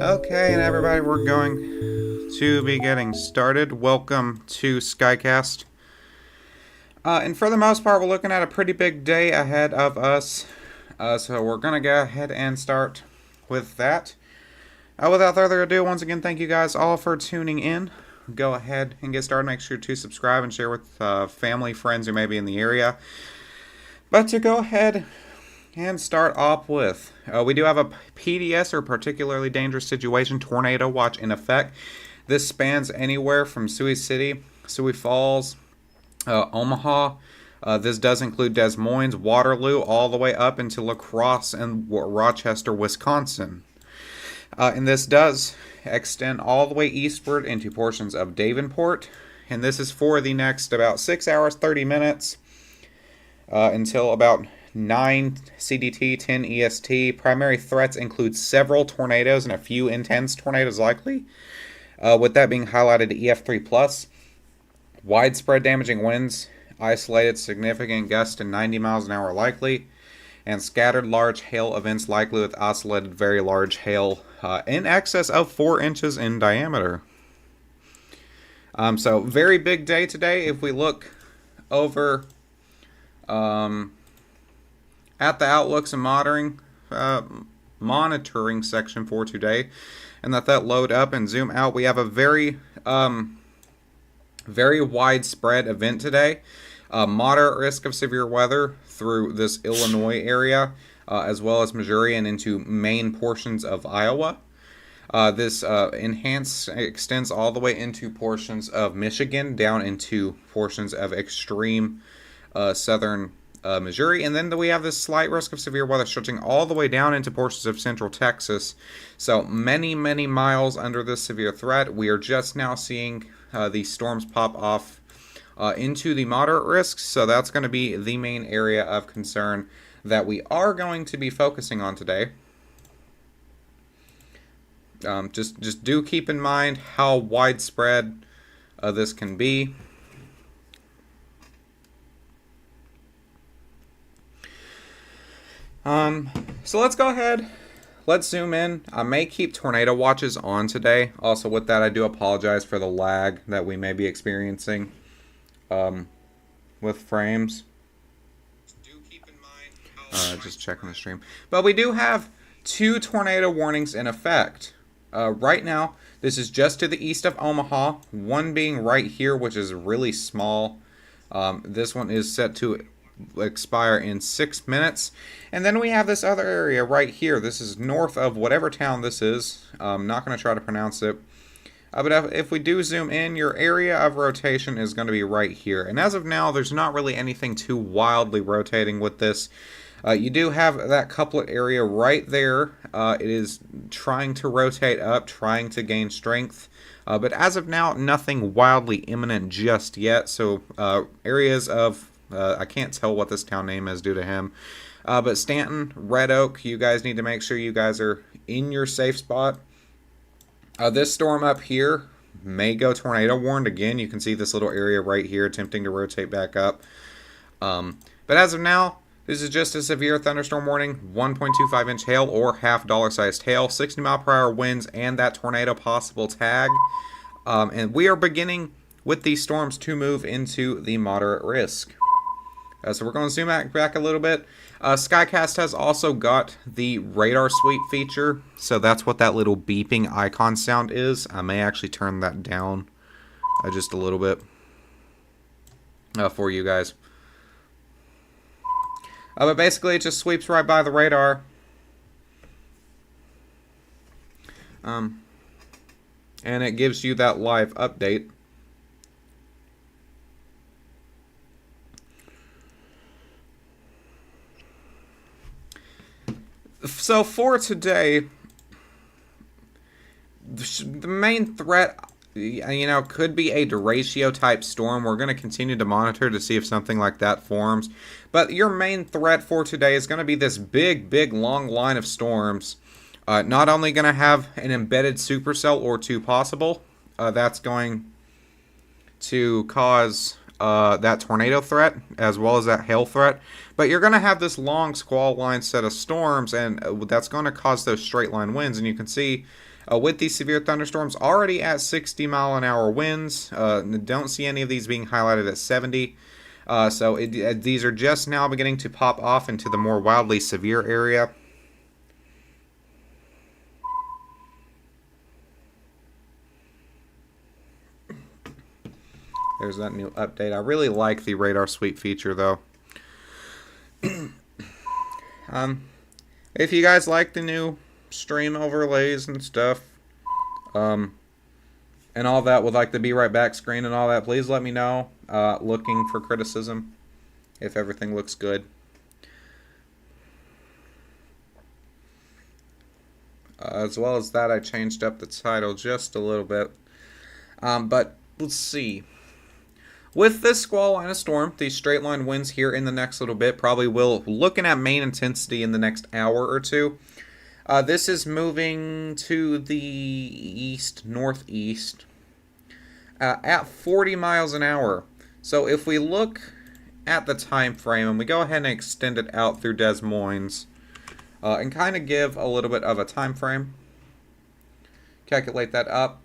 Okay, and everybody, we're going to be getting started. Welcome to Skycast. And for the most part, we're looking at a pretty big day ahead of us. So we're going to go ahead and start with that. Without further ado, once again, thank you guys all for tuning in. Go ahead and get started. Make sure to subscribe and share with family, friends who may be in the area. But to go ahead and start off with, we do have a PDS, or particularly dangerous situation, tornado watch in effect. This spans anywhere from Sioux City, Sioux Falls, Omaha. This does include Des Moines, Waterloo, all the way up into La Crosse and Rochester, Wisconsin. And this does extend all the way eastward into portions of Davenport. And this is for the next about 6 hours, 30 minutes until about 9 CDT, 10 EST. Primary threats include several tornadoes and a few intense tornadoes likely, with that being highlighted EF3+. Widespread damaging winds, isolated significant gusts to 90 miles an hour likely, and scattered large hail events likely with isolated very large hail in excess of 4 inches in diameter. So very big day today. If we look over at the outlooks and monitoring section for today, and let that load up and zoom out, we have a very Very widespread event today. Moderate risk of severe weather through this Illinois area, as well as Missouri and into main portions of Iowa. This enhance extends all the way into portions of Michigan, down into portions of extreme southern Missouri, and then we have this slight risk of severe weather stretching all the way down into portions of central Texas. So many, many miles under this severe threat. We are just now seeing these storms pop off into the moderate risks, so that's going to be the main area of concern that we are going to be focusing on today. Just do keep in mind how widespread this can be. So let's go ahead. Let's zoom in. I may keep tornado watches on today. Also, with that, I do apologize for the lag that we may be experiencing with frames. Do keep in mind. Just checking the stream. But we do have 2 tornado warnings in effect. Right now, this is just to the east of Omaha. One being right here, which is really small. This one is set to expire in 6 minutes. And then we have this other area right here. This is north of whatever town this is. I'm not going to try to pronounce it. But if we do zoom in, your area of rotation is going to be right here. And as of now, there's not really anything too wildly rotating with this. You do have that couplet area right there. It is trying to rotate up, trying to gain strength. But as of now, nothing wildly imminent just yet. So areas of, I can't tell what this town name is due to him. But Stanton, Red Oak, you guys need to make sure you guys are in your safe spot. This storm up here may go tornado warned again. You can see this little area right here attempting to rotate back up. But as of now, this is just a severe thunderstorm warning, 1.25 inch hail or half dollar sized hail, 60 mile per hour winds, and that tornado possible tag. And we are beginning with these storms to move into the moderate risk. So we're going to zoom back a little bit. Skycast has also got the radar sweep feature. So that's what that little beeping icon sound is. I may actually turn that down just a little bit for you guys. But basically, it just sweeps right by the radar. And it gives you that live update. So for today, the main threat, could be a derecho type storm. We're going to continue to monitor to see if something like that forms. But your main threat for today is going to be this big, long line of storms. Not only going to have an embedded supercell or 2 possible, that's going to cause that tornado threat as well as that hail threat. But you're going to have this long squall line set of storms, and that's going to cause those straight line winds. And you can see with these severe thunderstorms already at 60 mile an hour winds. Don't see any of these being highlighted at 70. So these are just now beginning to pop off into the more wildly severe area. There's that new update. I really like the radar sweep feature, though. If you guys like the new stream overlays and stuff, and all that with like the Be Right Back screen and all that, please let me know. Looking for criticism if everything looks good. As well as that, I changed up the title just a little bit. But let's see. With this squall line of storm, these straight line winds here in the next little bit probably will, looking at main intensity in the next hour or two. This is moving to the northeast at 40 miles an hour. So if we look at the time frame and we go ahead and extend it out through Des Moines and kind of give a little bit of a time frame, calculate that up.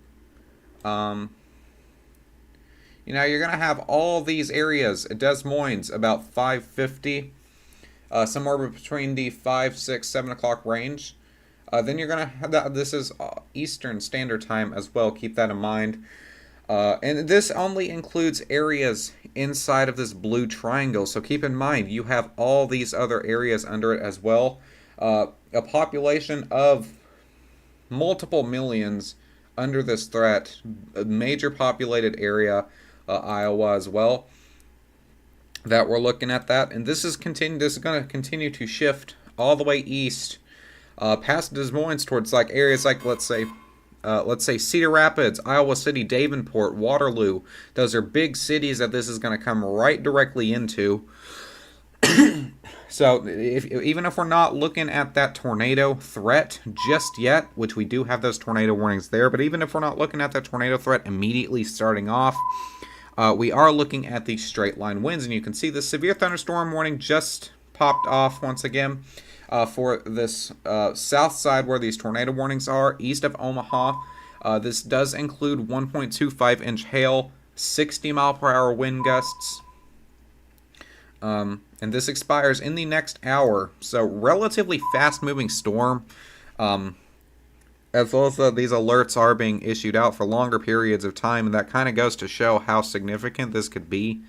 You're going to have all these areas at Des Moines about 550, somewhere between the 5, 6, 7 o'clock range. Then you're going to have that. This is Eastern Standard Time as well. Keep that in mind. And this only includes areas inside of this blue triangle. So keep in mind, you have all these other areas under it as well. A population of multiple millions under this threat, a major populated area, Iowa as well, that we're looking at that. And this is going to continue to shift all the way east, past Des Moines towards like areas like let's say Cedar Rapids, Iowa City, Davenport, Waterloo. Those are big cities that this is going to come right directly into. So even if we're not looking at that tornado threat just yet, which we do have those tornado warnings there, but even if we're not looking at that tornado threat immediately starting off, we are looking at the straight line winds. And you can see the severe thunderstorm warning just popped off once again for this south side where these tornado warnings are, east of Omaha. This does include 1.25-inch hail, 60-mile-per-hour wind gusts. And this expires in the next hour. So relatively fast-moving storm. As well as these alerts are being issued out for longer periods of time. And that kind of goes to show how significant this could be.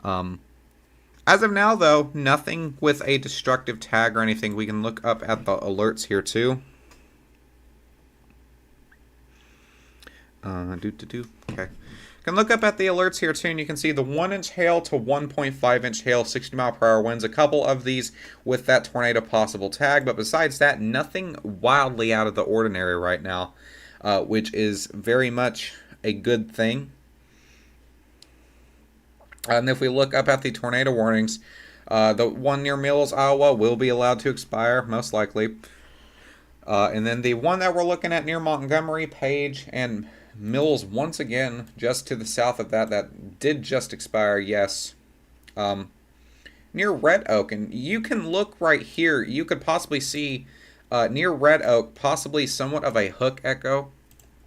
As of now, though, nothing with a destructive tag or anything. We can look up at the alerts here, too. Okay. You can look up at the alerts here, too, and you can see the 1-inch hail to 1.5-inch hail, 60-mile-per-hour winds. A couple of these with that tornado possible tag, but besides that, nothing wildly out of the ordinary right now, which is very much a good thing. And if we look up at the tornado warnings, the one near Mills, Iowa will be allowed to expire, most likely. And then the one that we're looking at near Montgomery, Page, and Mills, once again, just to the south of that did just expire, yes. Near Red Oak, and you can look right here, you could possibly see near Red Oak, possibly somewhat of a hook echo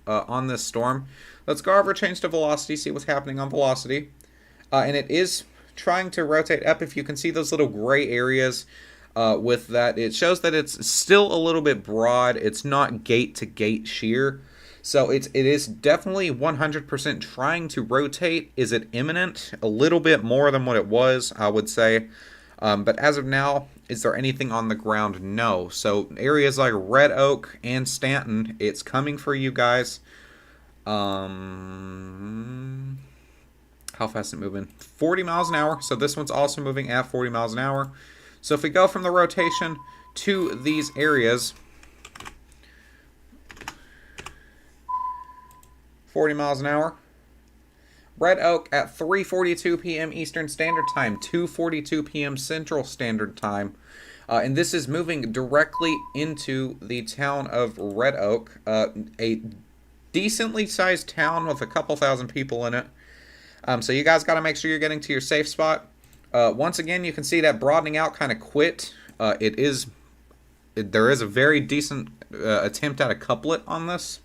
on this storm. Let's go over, change to velocity, see what's happening on velocity. And it is trying to rotate up. If you can see those little gray areas with that, it shows that it's still a little bit broad. It's not gate-to-gate shear. So it is definitely 100% trying to rotate. Is it imminent? A little bit more than what it was, I would say. But as of now, is there anything on the ground? No. So areas like Red Oak and Stanton, it's coming for you guys. How fast is it moving? 40 miles an hour. So this one's also moving at 40 miles an hour. So if we go from the rotation to these areas, 40 miles an hour. Red Oak at 3:42 p.m. Eastern Standard Time, 2:42 p.m. Central Standard Time. And this is moving directly into the town of Red Oak, a decently sized town with a couple thousand people in it. So you guys got to make sure you're getting to your safe spot. Once again, you can see that broadening out kind of quit. There is a very decent attempt at a couplet on this.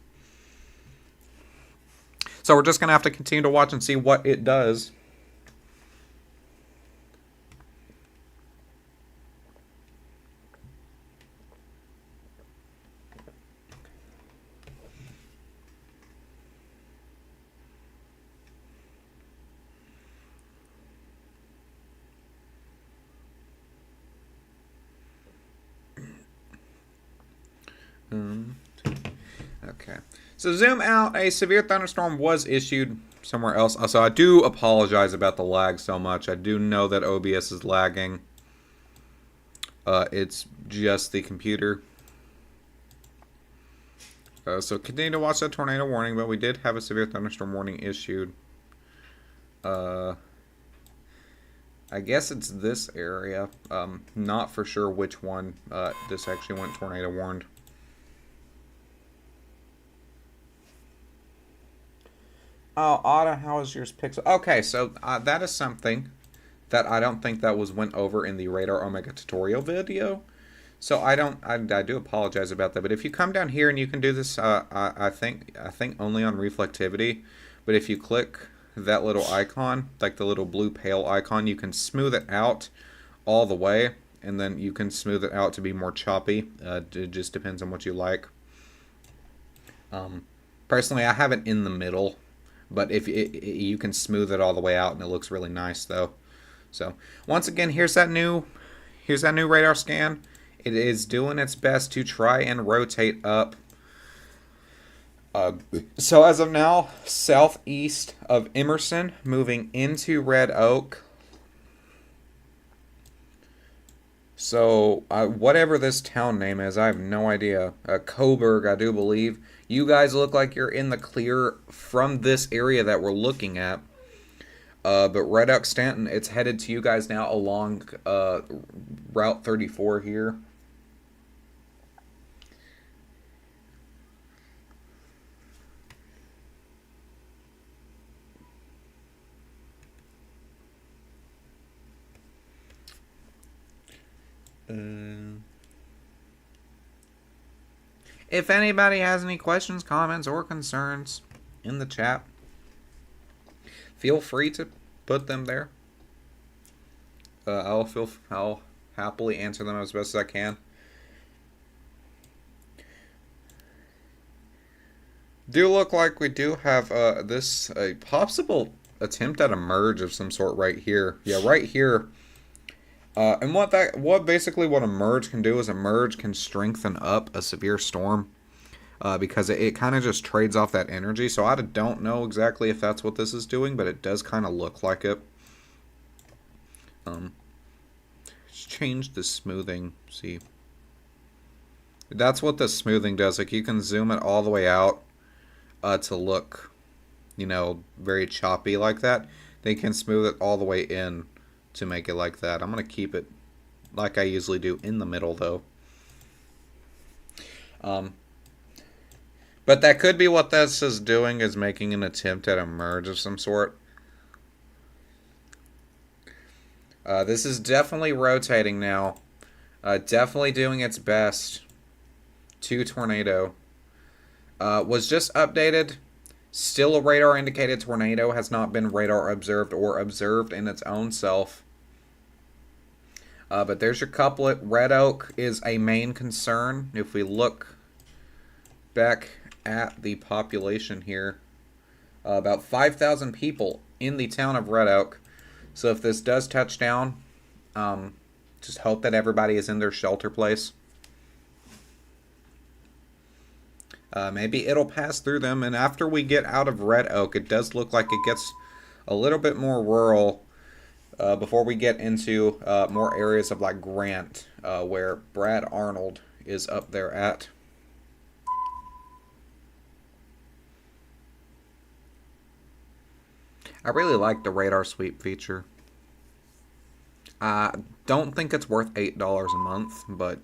So we're just going to have to continue to watch and see what it does. Okay. So zoom out. A severe thunderstorm was issued somewhere else. So I do apologize about the lag so much. I do know that OBS is lagging. It's just the computer. So continue to watch that tornado warning, but we did have a severe thunderstorm warning issued. I guess it's this area. Not for sure which one this actually went tornado warned. Oh, Otto, how is yours pixel? Okay, so that is something that I don't think that went over in the Radar Omega tutorial video. So I do apologize about that. But if you come down here and you can do this, I think only on reflectivity. But if you click that little icon, like the little blue pale icon, you can smooth it out all the way, and then you can smooth it out to be more choppy. It just depends on what you like. Personally, I have it in the middle, But if you can smooth it all the way out, and it looks really nice though. So once again, here's that new radar scan. It is doing its best to try and rotate up. So as of now, southeast of Emerson, moving into Red Oak. So whatever this town name is, I have no idea. Coburg, I do believe. You guys look like you're in the clear from this area that we're looking at. But Red Oak Stanton, it's headed to you guys now along Route 34 here. If anybody has any questions, comments, or concerns in the chat, feel free to put them there. I'll happily answer them as best as I can. Do look like we do have this a possible attempt at a merge of some sort right here. Yeah, right here. And what basically what a merge can do is a merge can strengthen up a severe storm. Because it kind of just trades off that energy. So I don't know exactly if that's what this is doing, but it does kind of look like it. Let's change the smoothing. See, that's what the smoothing does. Like you can zoom it all the way out to look, very choppy like that. They can smooth it all the way in to make it like that. I'm gonna keep it like I usually do in the middle though. But that could be what this is doing, is making an attempt at a merge of some sort. This is definitely rotating now. Definitely doing its best to tornado. Was just updated. Still a radar indicated tornado. Has not been radar observed or observed in its own self. But there's your couplet. Red Oak is a main concern. If we look back at the population here, about 5,000 people in the town of Red Oak. So if this does touch down, just hope that everybody is in their shelter place. Maybe it'll pass through them, and after we get out of Red Oak, it does look like it gets a little bit more rural before we get into more areas of like Grant, where Brad Arnold is up there at. I really like the radar sweep feature. I don't think it's worth $8 a month, but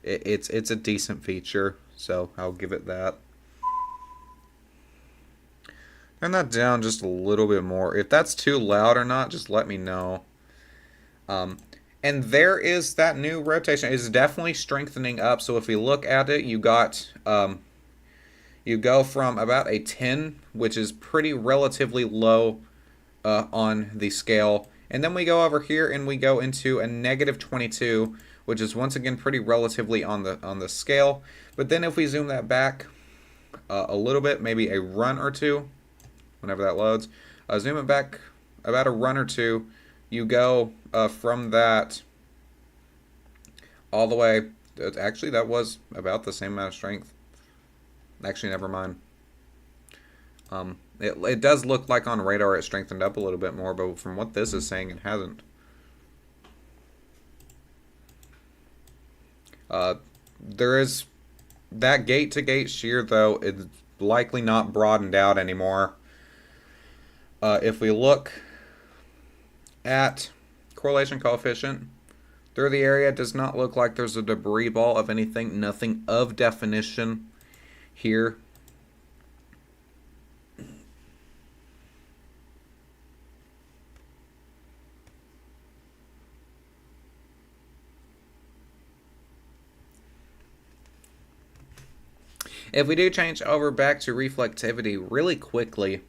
it's a decent feature, so I'll give it that. Turn that down just a little bit more. If that's too loud or not, just let me know. And there is that new rotation. It's definitely strengthening up. So if we look at it, you got you go from about a 10, which is pretty relatively low on the scale. And then we go over here and we go into a negative 22, which is once again pretty relatively on the scale. But then if we zoom that back a little bit, maybe a run or two, whenever that loads, zoom it back about a run or two, you go from that all the way. Actually, that was about the same amount of strength. Actually, never mind. It does look like on radar it strengthened up a little bit more, but from what this is saying, it hasn't. There is that gate-to-gate shear, though, it's likely not broadened out anymore. If we look at correlation coefficient through the area, it does not look like there's a debris ball of anything, nothing of definition here. If we do change over back to reflectivity really quickly,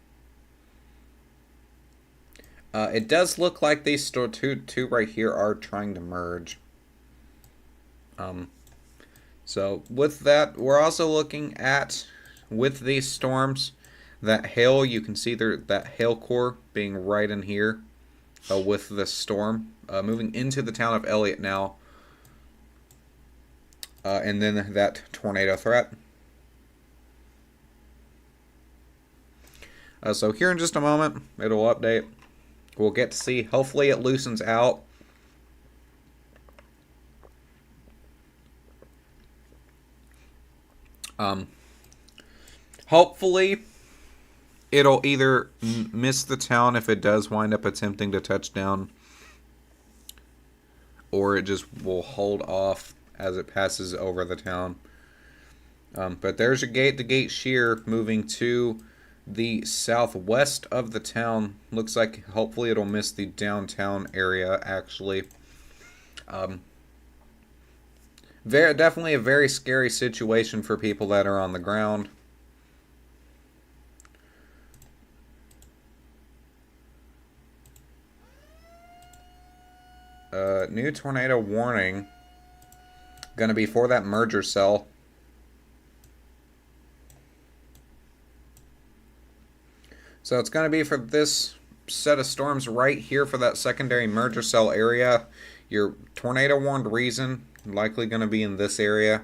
it does look like these two right here are trying to merge. So with that, we're also looking at, with these storms, That hail, you can see there that hail core being right in here with the storm. Moving into the town of Elliott now. And then that tornado threat. So here in just a moment, it'll update. We'll get to see. Hopefully it loosens out. Hopefully it'll either miss the town if it does wind up attempting to touch down, or it just will hold off as it passes over the town. But there's your gate-to-gate shear moving to the southwest of the town. Looks like hopefully it'll miss the downtown area, actually. Definitely a very scary situation for people that are on the ground. New tornado warning. Going to be for that merger cell. So it's going to be for this set of storms right here for that secondary merger cell area. Your tornado warned reason likely going to be in this area.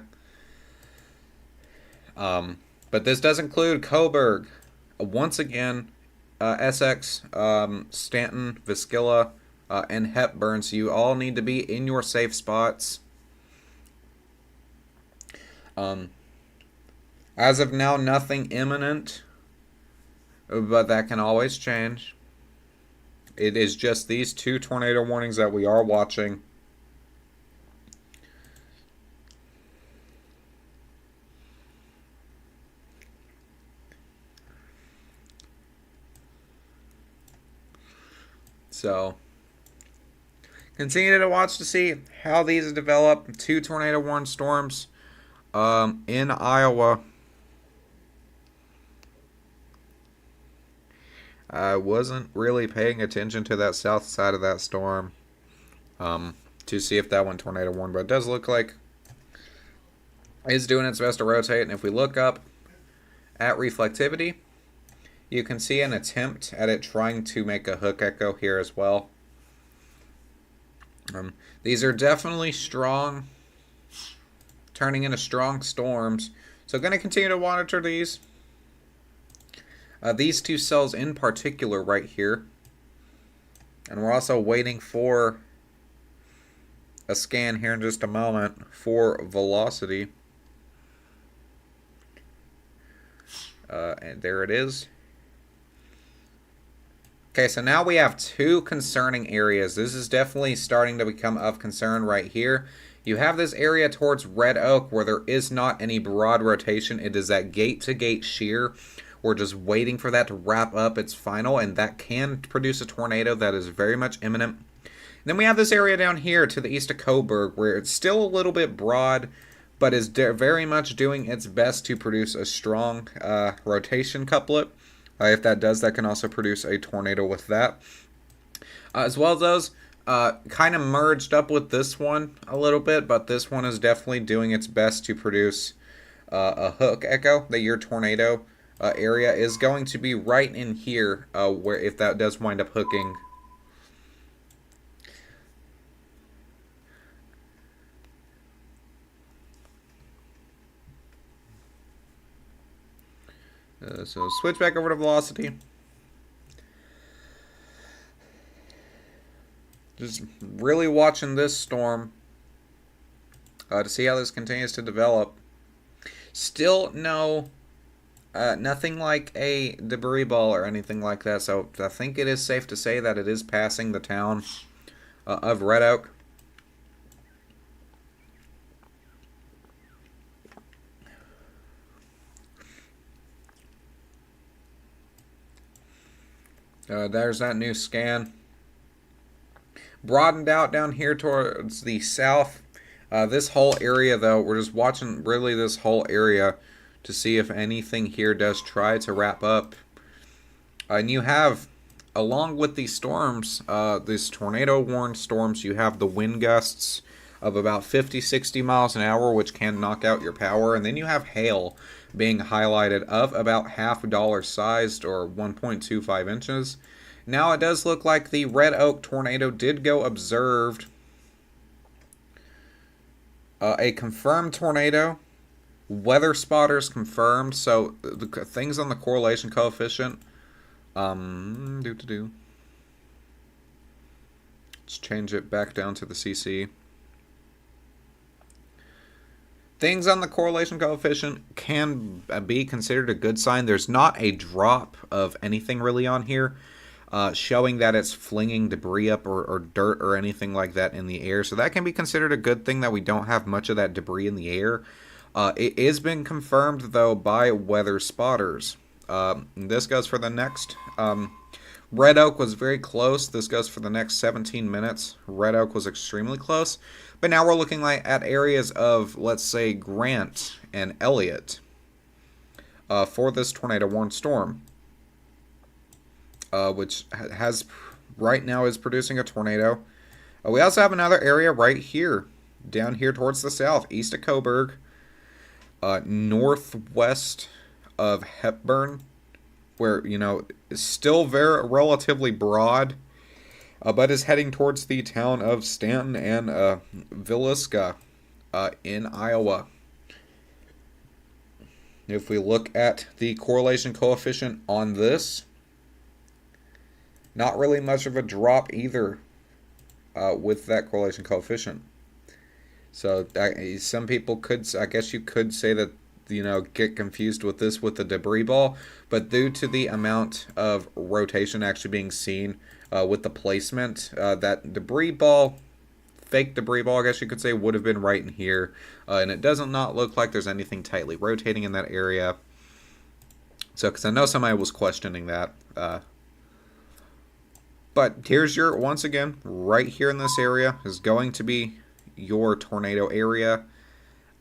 But this does include Coburg. Once again, Essex, Stanton, Viscilla, and Hepburn. So you all need to be in your safe spots. As of now, nothing imminent, but that can always change. It is just these two tornado warnings that we are watching. So, continue to watch to see how these develop. Two tornado warned storms in Iowa. I wasn't really paying attention to that south side of that storm to see if that one tornado warned, but it does look like it's doing its best to rotate. And if we look up at reflectivity, you can see an attempt at it trying to make a hook echo here as well. These are definitely strong, turning into strong storms. So going to continue to monitor these. These two cells in particular right here. And we're also waiting for a scan here in just a moment for velocity. And there it is. Okay, so now we have two concerning areas. This is definitely starting to become of concern right here. You have this area towards Red Oak where there is not any broad rotation. It is that gate-to-gate shear. We're just waiting for that to wrap up its final, and that can produce a tornado that is very much imminent. Then we have this area down here to the east of Coburg where it's still a little bit broad, but is very much doing its best to produce a strong rotation couplet. If that does, that can also produce a tornado with that. As well as those kind of merged up with this one a little bit, but this one is definitely doing its best to produce a hook echo. That your tornado area is going to be right in here, where if that does wind up hooking. So switch back over to velocity. Just really watching this storm to see how this continues to develop. Still nothing like a debris ball or anything like that. So I think it is safe to say that it is passing the town of Red Oak. There's that new scan. Broadened out down here towards the south. This whole area, though, we're just watching really this whole area to see if anything here does try to wrap up. And you have, along with these storms, these tornado-warned storms, you have the wind gusts of about 50-60 miles an hour, which can knock out your power. And then you have hail. being highlighted of about half dollar sized or 1.25 inches. Now it does look like the Red Oak tornado did go observed. A confirmed tornado. Weather spotters confirmed. So the things on the correlation coefficient. Let's change it back down to the CC. Things on the correlation coefficient can be considered a good sign. There's not a drop of anything really on here showing that it's flinging debris up or dirt or anything like that in the air. So that can be considered a good thing that we don't have much of that debris in the air. It is been confirmed, though, by weather spotters. This goes for the next. Red Oak was very close. This goes for the next 17 minutes. Red Oak was extremely close. But now we're looking at areas of, let's say, Grant and Elliott for this tornado warned storm, which has right now is producing a tornado. We also have another area right here, down here towards the south, east of Coburg, northwest of Hepburn, where, you know, is still very relatively broad, but is heading towards the town of Stanton and Villisca in Iowa. If we look at the correlation coefficient on this, not really much of a drop either with that correlation coefficient. So some people could, I guess you could say that, you know, get confused with this with the debris ball, but due to the amount of rotation actually being seen with the placement, that debris ball, fake debris ball, I guess you could say, would have been right in here, and it doesn't not look like there's anything tightly rotating in that area. So, because I know somebody was questioning that, but here's your, once again, right here in this area is going to be your tornado area.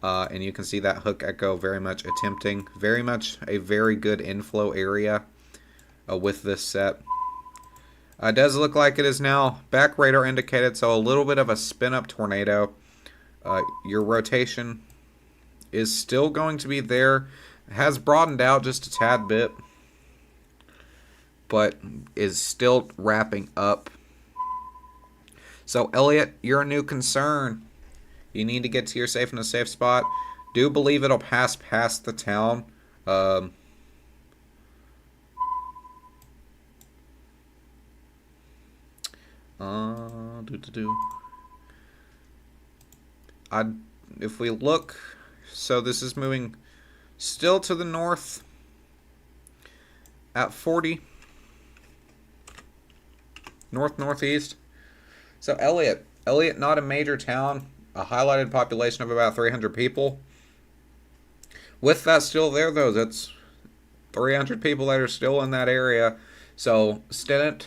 And you can see that hook echo very much attempting, very much a very good inflow area with this set. It does look like it is now back radar indicated, so a little bit of a spin up tornado. Your rotation is still going to be there. It has broadened out just a tad bit, but is still wrapping up. So Elliott, you're a new concern. You need to get to your safe in a safe spot. Do believe it'll pass past the town. If we look, so this is moving still to the north at 40. North-northeast. So Elliott, not a major town. A highlighted population of about 300 people. With that still there, though, that's 300 people that are still in that area. So, Stenant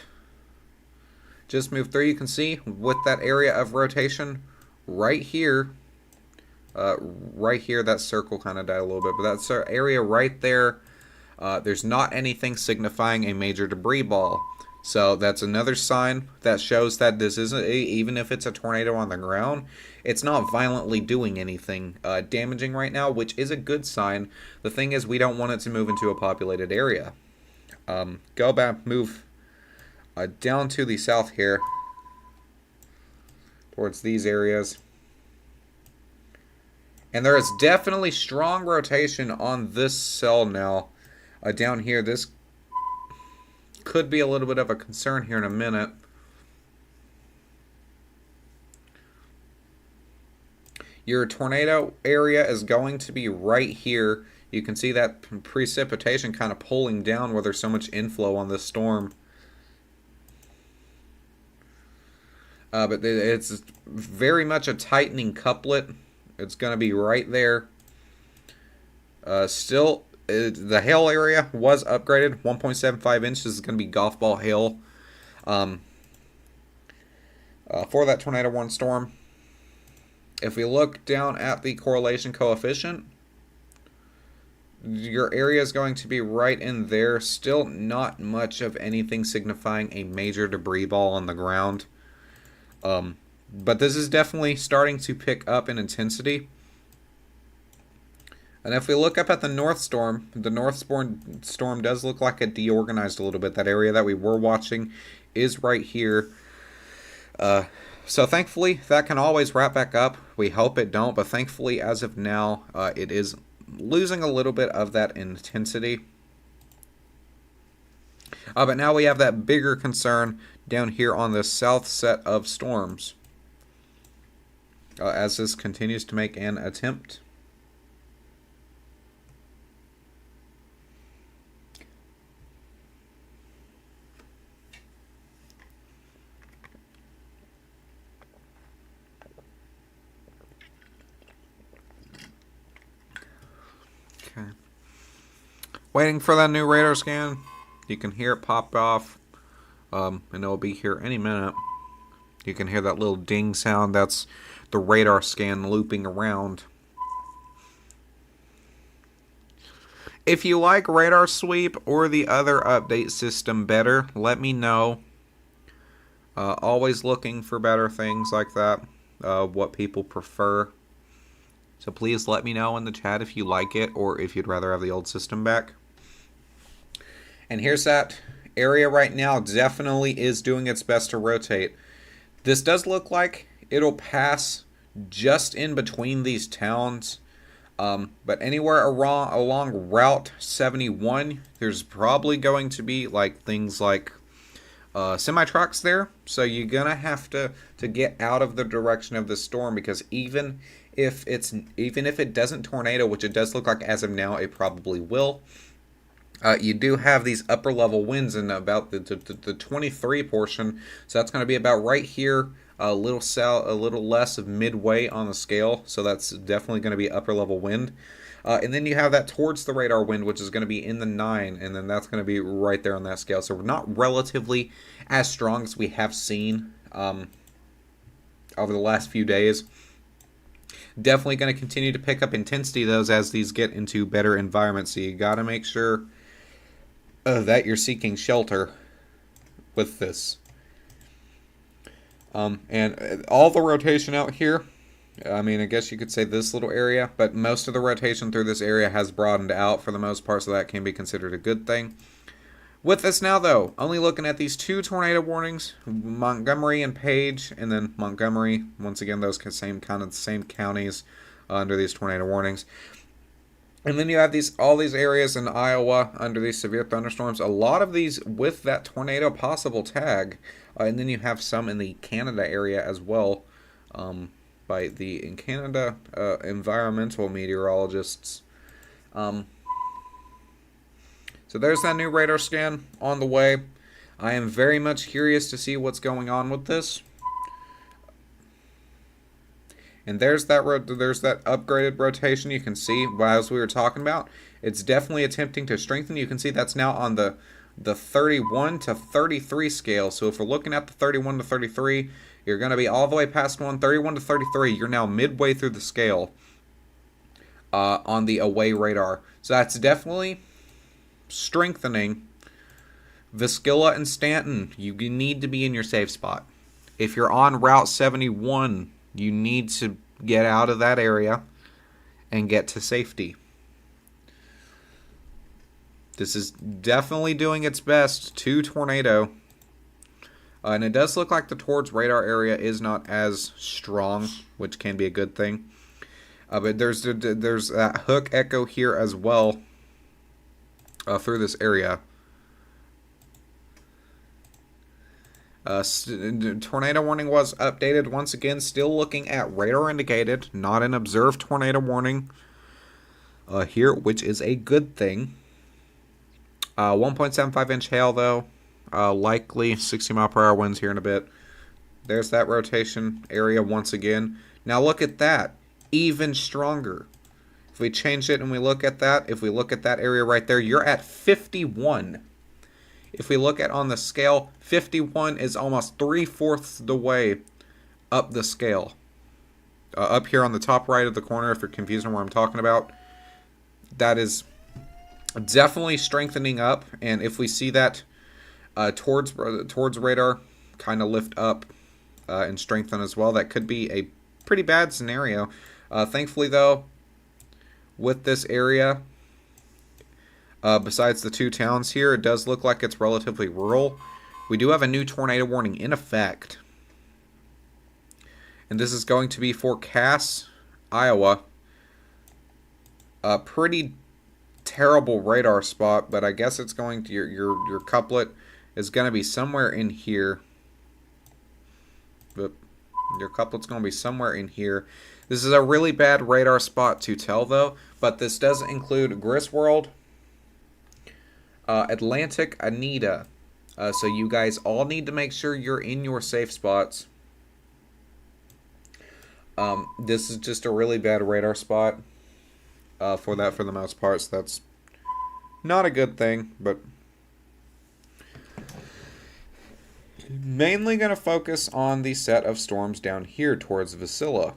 just moved through. You can see with that area of rotation right here, that circle kind of died a little bit, but that's our area right there. There's not anything signifying a major debris ball. So that's another sign that shows that this isn't, even if it's a tornado on the ground, it's not violently doing anything damaging right now, which is a good sign. The thing is, we don't want it to move into a populated area. Go back, move down to the south here, towards these areas. And there is definitely strong rotation on this cell now. Down here, this could be a little bit of a concern here in a minute. Your tornado area is going to be right here. You can see that precipitation kind of pulling down where there's so much inflow on this storm. But it's very much a tightening couplet. It's going to be right there. Still, the hail area was upgraded. 1.75 inches is going to be golf ball hail for that tornado warning storm. If we look down at the correlation coefficient, your area is going to be right in there. Still not much of anything signifying a major debris ball on the ground. But this is definitely starting to pick up in intensity. And if we look up at the North Storm, the North Storm does look like it deorganized a little bit. That area that we were watching is right here. So thankfully, that can always wrap back up. We hope it don't, but thankfully, as of now, it is losing a little bit of that intensity. But now we have that bigger concern down here on the south set of storms. As this continues to make an attempt. Okay. Waiting for that new radar scan. You can hear it pop off. And it'll be here any minute. You can hear that little ding sound. That's the radar scan looping around. If you like Radar Sweep or the other update system better, let me know. Always looking for better things like that. What people prefer. So please let me know in the chat if you like it or if you'd rather have the old system back. And here's that area right now. Definitely is doing its best to rotate. This does look like it'll pass just in between these towns. But anywhere along Route 71, there's probably going to be like things like semi-trucks there. So you're going to have to get out of the direction of the storm, because even if it doesn't tornado, which it does look like as of now it probably will, you do have these upper level winds in about the 23 portion. So that's going to be about right here, a little less of midway on the scale. So that's definitely going to be upper level wind. And then you have that towards the radar wind, which is going to be in the 9, and then that's going to be right there on that scale. So we're not relatively as strong as we have seen over the last few days. Definitely going to continue to pick up intensity, those, as these get into better environments. So you got to make sure that you're seeking shelter with this. And all the rotation out here, I mean, I guess you could say this little area, but most of the rotation through this area has broadened out for the most part, so that can be considered a good thing. With this now, though, only looking at these 2 tornado warnings, Montgomery and Page, and then Montgomery, once again, those same counties under these tornado warnings. And then you have all these areas in Iowa under these severe thunderstorms. A lot of these with that tornado possible tag. And then you have some in the Canada area as well, by the in Canada environmental meteorologists. So there's that new radar scan on the way. I am very much curious to see what's going on with this. And there's that upgraded rotation. You can see, as we were talking about, it's definitely attempting to strengthen. You can see that's now on the 31 to 33 scale. So if we're looking at the 31 to 33, you're going to be all the way past 31 to 33. You're now midway through the scale on the away radar. So that's definitely strengthening. Viscilla and Stanton, you need to be in your safe spot. If you're on Route 71, you need to get out of that area and get to safety. This is definitely doing its best to tornado. And it does look like the towards radar area is not as strong, which can be a good thing. But there's that hook echo here as well through this area. Tornado warning was updated once again. Still looking at radar indicated, not an observed tornado warning here, which is a good thing. 1.75 inch hail though, likely 60 mile per hour winds here in a bit. There's that rotation area once again. Now look at that, even stronger. If we change it and we look at that, if we look at that area right there, you're at 51. If we look at on the scale, 51 is almost 3/4 the way up the scale. Up here on the top right of the corner, if you're confused on what I'm talking about, that is definitely strengthening up. And if we see that towards radar kind of lift up and strengthen as well, that could be a pretty bad scenario. Thankfully, though, with this area. Besides the two towns here, it does look like it's relatively rural. We do have a new tornado warning in effect. And this is going to be for Cass, Iowa. A pretty terrible radar spot, but I guess it's going to your couplet is going to be somewhere in here. But your couplet's going to be somewhere in here. This is a really bad radar spot to tell, though. But this does include Griswold, Atlantic, Anita. So you guys all need to make sure you're in your safe spots. This is just a really bad radar spot for the most part. So that's not a good thing, but mainly going to focus on the set of storms down here towards Vasilla.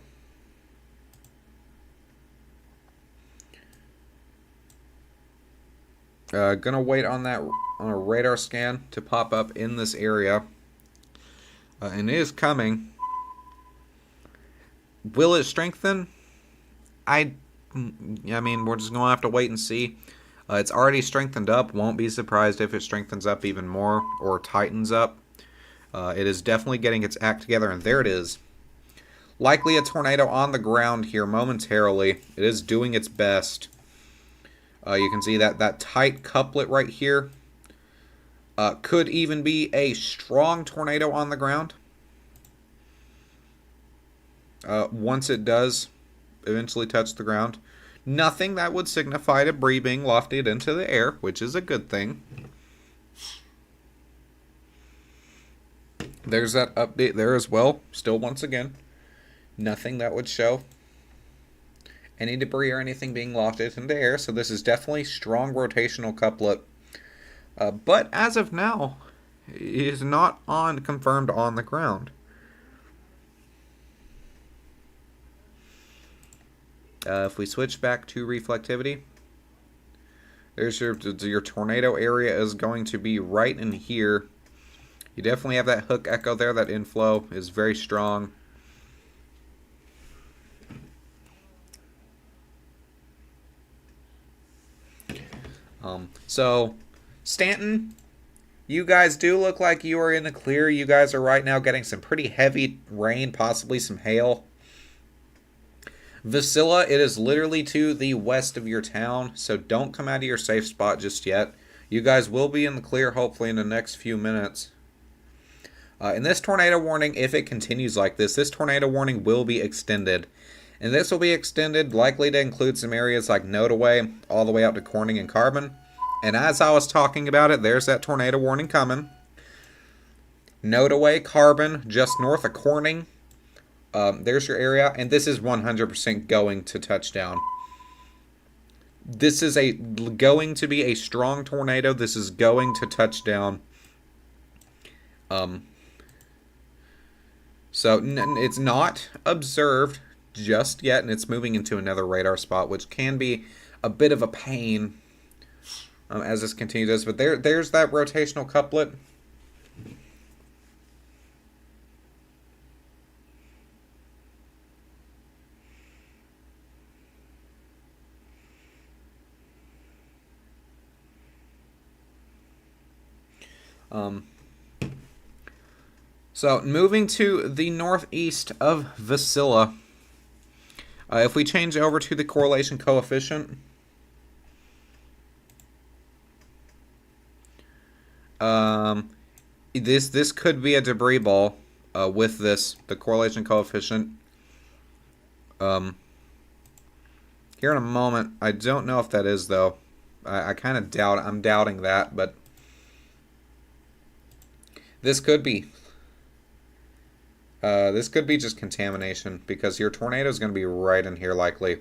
Gonna wait on a radar scan to pop up in this area, and it is coming. Will it strengthen? I mean, we're just gonna have to wait and see. It's already strengthened up. Won't be surprised if it strengthens up even more or tightens up. It is definitely getting its act together, and there it is. Likely a tornado on the ground here momentarily. It is doing its best. You can see that tight couplet right here could even be a strong tornado on the ground. Once it does eventually touch the ground. Nothing that would signify debris being lofted into the air, which is a good thing. There's that update there as well. Still, once again, nothing that would show any debris or anything being lofted into the air. So this is definitely strong rotational couplet. But as of now, it is not confirmed on the ground. If we switch back to reflectivity, there's your tornado area is going to be right in here. You definitely have that hook echo there. That inflow is very strong. So, Stanton, you guys do look like you are in the clear. You guys are right now getting some pretty heavy rain, possibly some hail. Vasilla, it is literally to the west of your town, so don't come out of your safe spot just yet. You guys will be in the clear, hopefully, in the next few minutes. In this tornado warning, if it continues like this tornado warning will be extended. And this will be extended likely to include some areas like Nodaway, all the way out to Corning and Carbon. And as I was talking about it, there's that tornado warning coming. Nodaway, Carbon, just north of Corning. There's your area, and this is 100% going to touchdown. This is going to be a strong tornado. This is going to touchdown. So it's not observed just yet, and it's moving into another radar spot, which can be a bit of a pain as this continues. But there's that rotational couplet. So moving to the northeast of Vasilla, if we change over to the correlation coefficient, this could be a debris ball with the correlation coefficient. Here in a moment, I don't know if that is though. I kind of doubt. I'm doubting that, but this could be. This could be just contamination because your tornado is going to be right in here likely.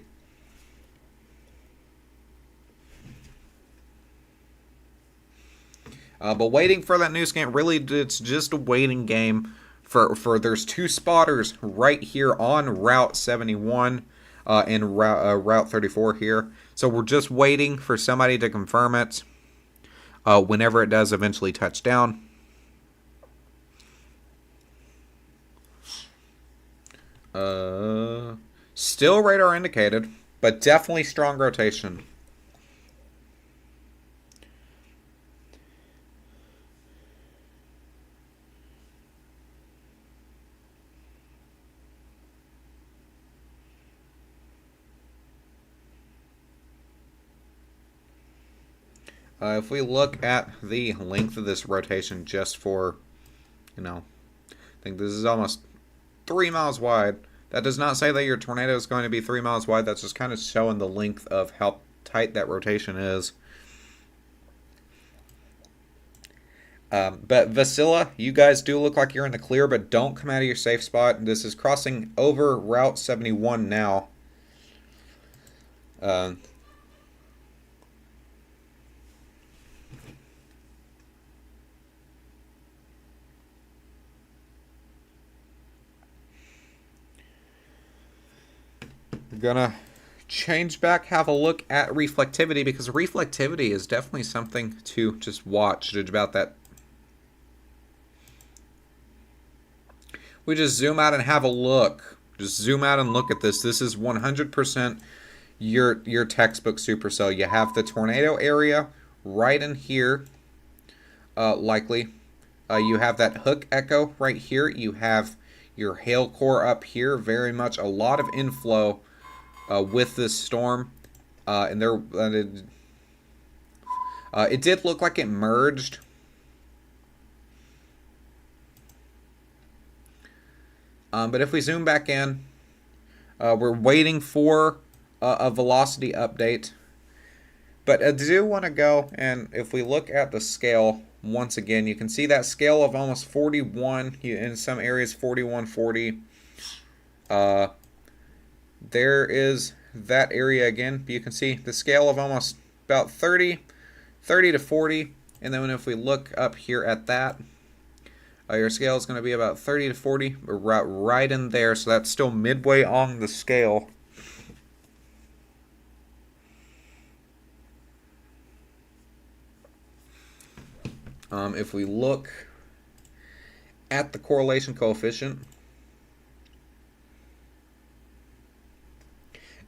But waiting for that new scan, really, it's just a waiting game. For there's two spotters right here on Route 71 and Route 34 here. So we're just waiting for somebody to confirm it whenever it does eventually touch down. Still radar indicated, but definitely strong rotation. If we look at the length of this rotation just for, I think this is almost 3 miles wide. That does not say that your tornado is going to be 3 miles wide. That's just kind of showing the length of how tight that rotation is. But Vasilla, you guys do look like you're in the clear, but don't come out of your safe spot. This is crossing over Route 71 now. We're gonna change back, have a look at reflectivity, because reflectivity is definitely something to just watch. Judge about that. We just zoom out and have a look. Just zoom out and look at this. This is 100% your textbook supercell. You have the tornado area right in here, likely. You have that hook echo right here. You have your hail core up here. Very much a lot of inflow with this storm, and it did look like it merged. But if we zoom back in, we're waiting for a velocity update. But I do want to go, and if we look at the scale once again, you can see that scale of almost 41, in some areas 4140. There is that area again. You can see the scale of almost about 30 to 40. And then if we look up here at that, your scale is going to be about 30 to 40, right in there. So that's still midway on the scale. If we look at the correlation coefficient,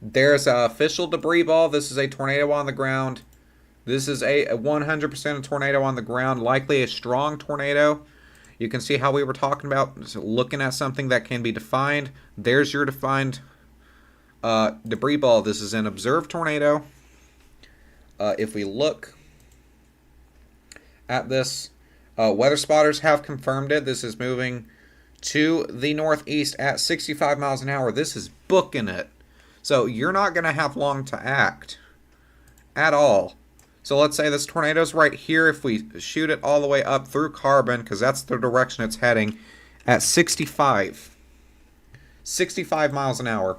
there's an official debris ball. This is a tornado on the ground. This is a 100% a tornado on the ground, likely a strong tornado. You can see how we were talking about looking at something that can be defined. There's your defined debris ball. This is an observed tornado. If we look at this, weather spotters have confirmed it. This is moving to the northeast at 65 miles an hour. This is booking it. So you're not going to have long to act at all. So let's say this tornado's right here. If we shoot it all the way up through Carbon, because that's the direction it's heading, at 65 miles an hour.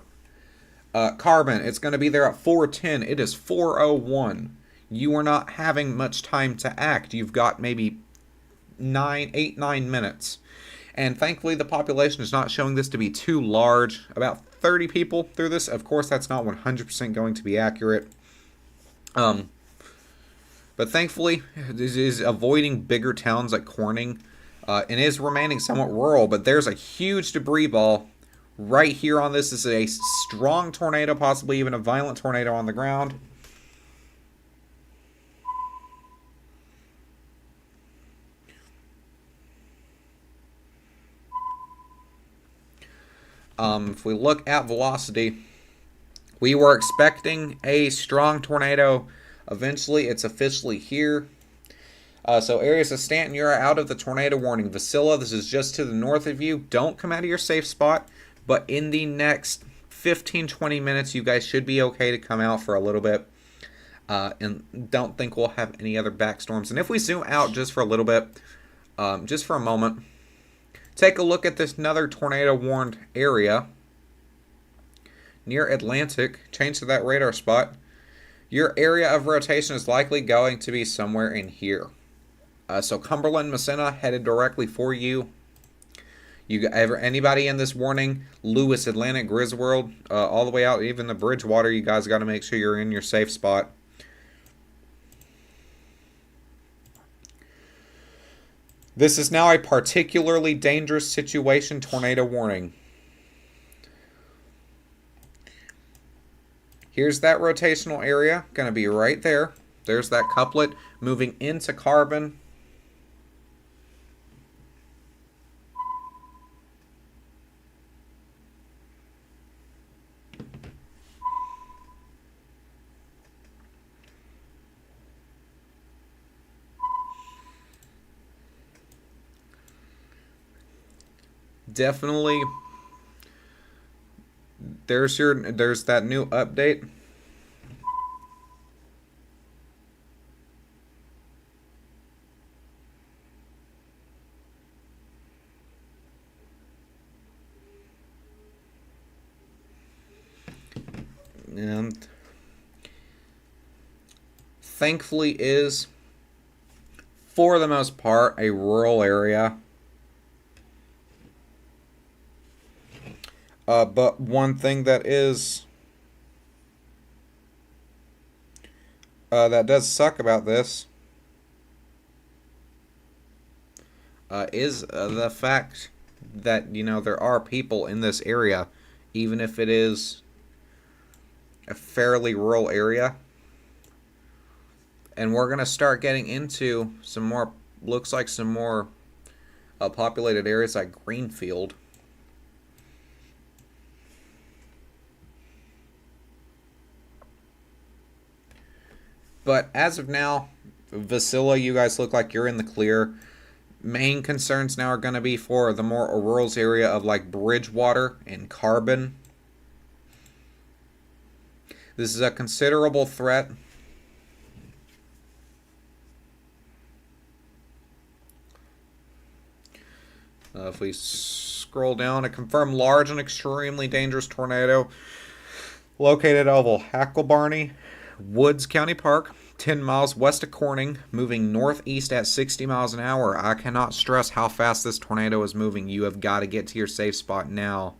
Carbon, it's going to be there at 410. It is 401. You are not having much time to act. You've got maybe 8, 9 minutes. And thankfully, the population is not showing this to be too large. About 30 people through this. Of course, that's not 100% going to be accurate. But thankfully, this is avoiding bigger towns like Corning. And is remaining somewhat rural. But there's a huge debris ball right here on this. This is a strong tornado, possibly even a violent tornado on the ground. If we look at velocity, we were expecting a strong tornado. Eventually, it's officially here. So areas of Stanton, you're out of the tornado warning. Vasilla, this is just to the north of you. Don't come out of your safe spot. But in the next 15-20 minutes, you guys should be okay to come out for a little bit. And don't think we'll have any other backstorms. And if we zoom out just for a little bit, just for a moment, take a look at this another tornado warned area near Atlantic. Change to that radar spot. Your area of rotation is likely going to be somewhere in here. So Cumberland, Massena headed directly for you. Anybody in this warning, Lewis, Atlantic, Griswold, all the way out, even the Bridgewater, you guys got to make sure you're in your safe spot. This is now a particularly dangerous situation, tornado warning. Here's that rotational area, going to be right there. There's that couplet moving into carbon. Definitely, there's that new update. And thankfully is, for the most part, a rural area. But one thing that is that does suck about this is the fact that, you know, there are people in this area, even if it is a fairly rural area. And we're going to start getting into some more, looks like some more populated areas like Greenfield. But as of now, Vasilla, you guys look like you're in the clear. Main concerns now are going to be for the more rural area of like Bridgewater and Carbon. This is a considerable threat. If we scroll down, a confirmed large and extremely dangerous tornado located oval Hacklebarney, Woods County Park, 10 miles west of Corning, moving northeast at 60 miles an hour. I cannot stress how fast this tornado is moving. You have got to get to your safe spot now.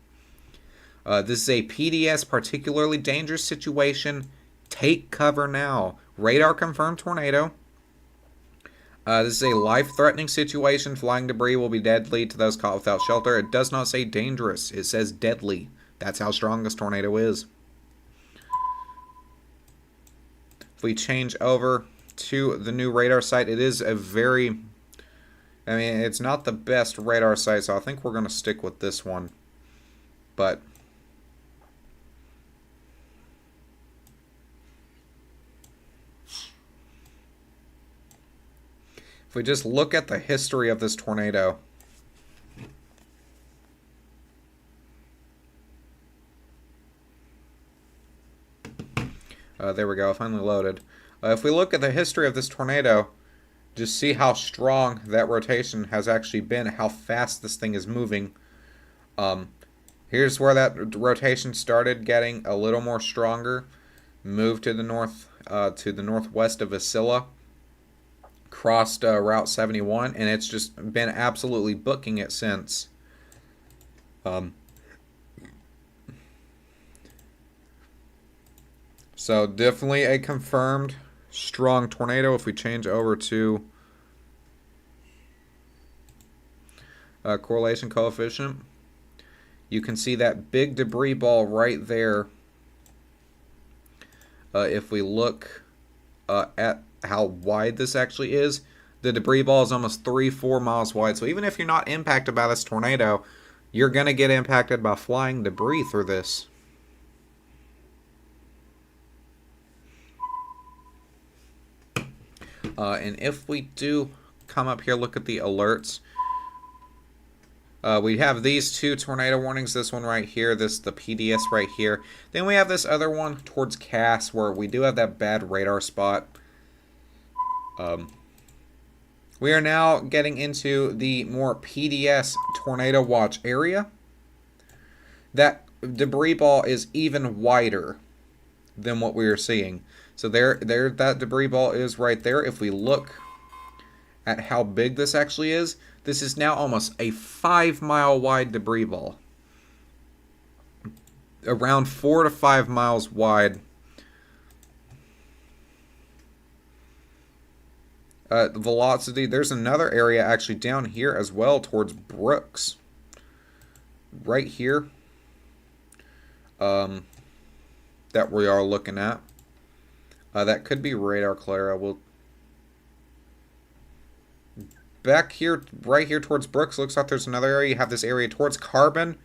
This is a PDS, particularly dangerous situation. Take cover now. Radar confirmed tornado. This is a life-threatening situation. Flying debris will be deadly to those caught without shelter. It does not say dangerous. It says deadly. That's how strong this tornado is. If we change over to the new radar site, it is a very... I mean, it's not the best radar site, so I think we're going to stick with this one. But... if we just look at the history of this tornado, there we go, finally loaded. If we look at the history of this tornado, just see how strong that rotation has actually been, how fast this thing is moving. Here's where that rotation started getting a little more stronger. Moved to the north, to the northwest of Vasilla. Crossed Route 71, and it's just been absolutely booking it since. So definitely a confirmed strong tornado. If we change over to correlation coefficient, you can see that big debris ball right there. If we look at how wide this actually is, the debris ball is almost 3-4 miles wide. So even if you're not impacted by this tornado, you're going to get impacted by flying debris through this. And if we do come up here, look at the alerts. We have these two tornado warnings. This one right here, the PDS right here. Then we have this other one towards Cass, where we do have that bad radar spot. We are now getting into the more PDS tornado watch area. That debris ball is even wider than what we are seeing. So there that debris ball is right there. If we look at how big this actually is, this is now almost a 5-mile wide debris ball. Around 4 to 5 miles wide. Velocity, there's another area actually down here as well towards Brooks. Right here. that we are looking at. That could be radar glare. We'll back here, right here towards Brooks, looks like there's another area. You have this area towards Carbon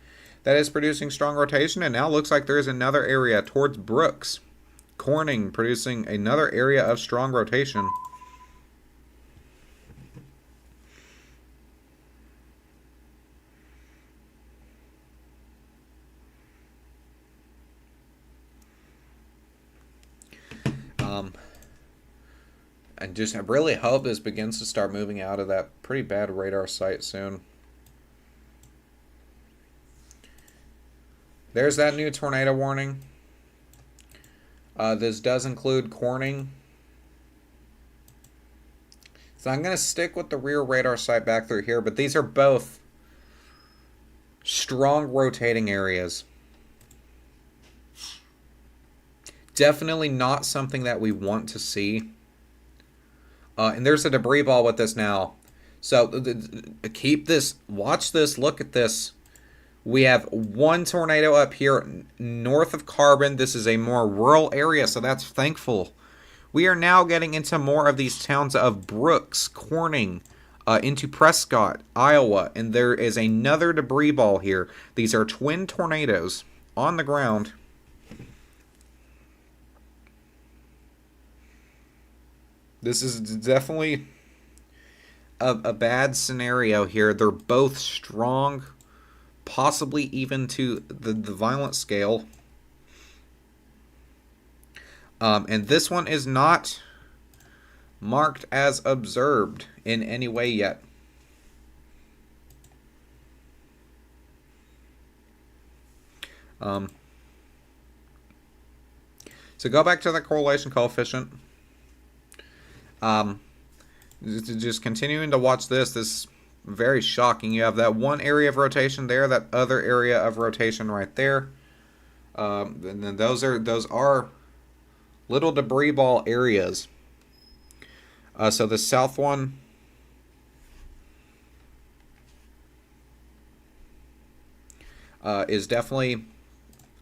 that is producing strong rotation, and now looks like there's another area towards Brooks. Corning producing another area of strong rotation. I really hope this begins to start moving out of that pretty bad radar site soon. There's that new tornado warning. This does include Corning. So I'm going to stick with the rear radar site back through here, but these are both strong rotating areas. Definitely not something that we want to see. And there's a debris ball with this now. So keep this, watch this, look at this. We have one tornado up here north of Carbon. This is a more rural area, so that's thankful. We are now getting into more of these towns of Brooks, Corning, into Prescott, Iowa, and there is another debris ball here. These are twin tornadoes on the ground. This is definitely a bad scenario here. They're both strong, possibly even to the violent scale. And this one is not marked as observed in any way yet. So go back to the correlation coefficient. Just continuing to watch this. This is very shocking. You have that one area of rotation there, that other area of rotation right there. And then those are little debris ball areas. So the south one is definitely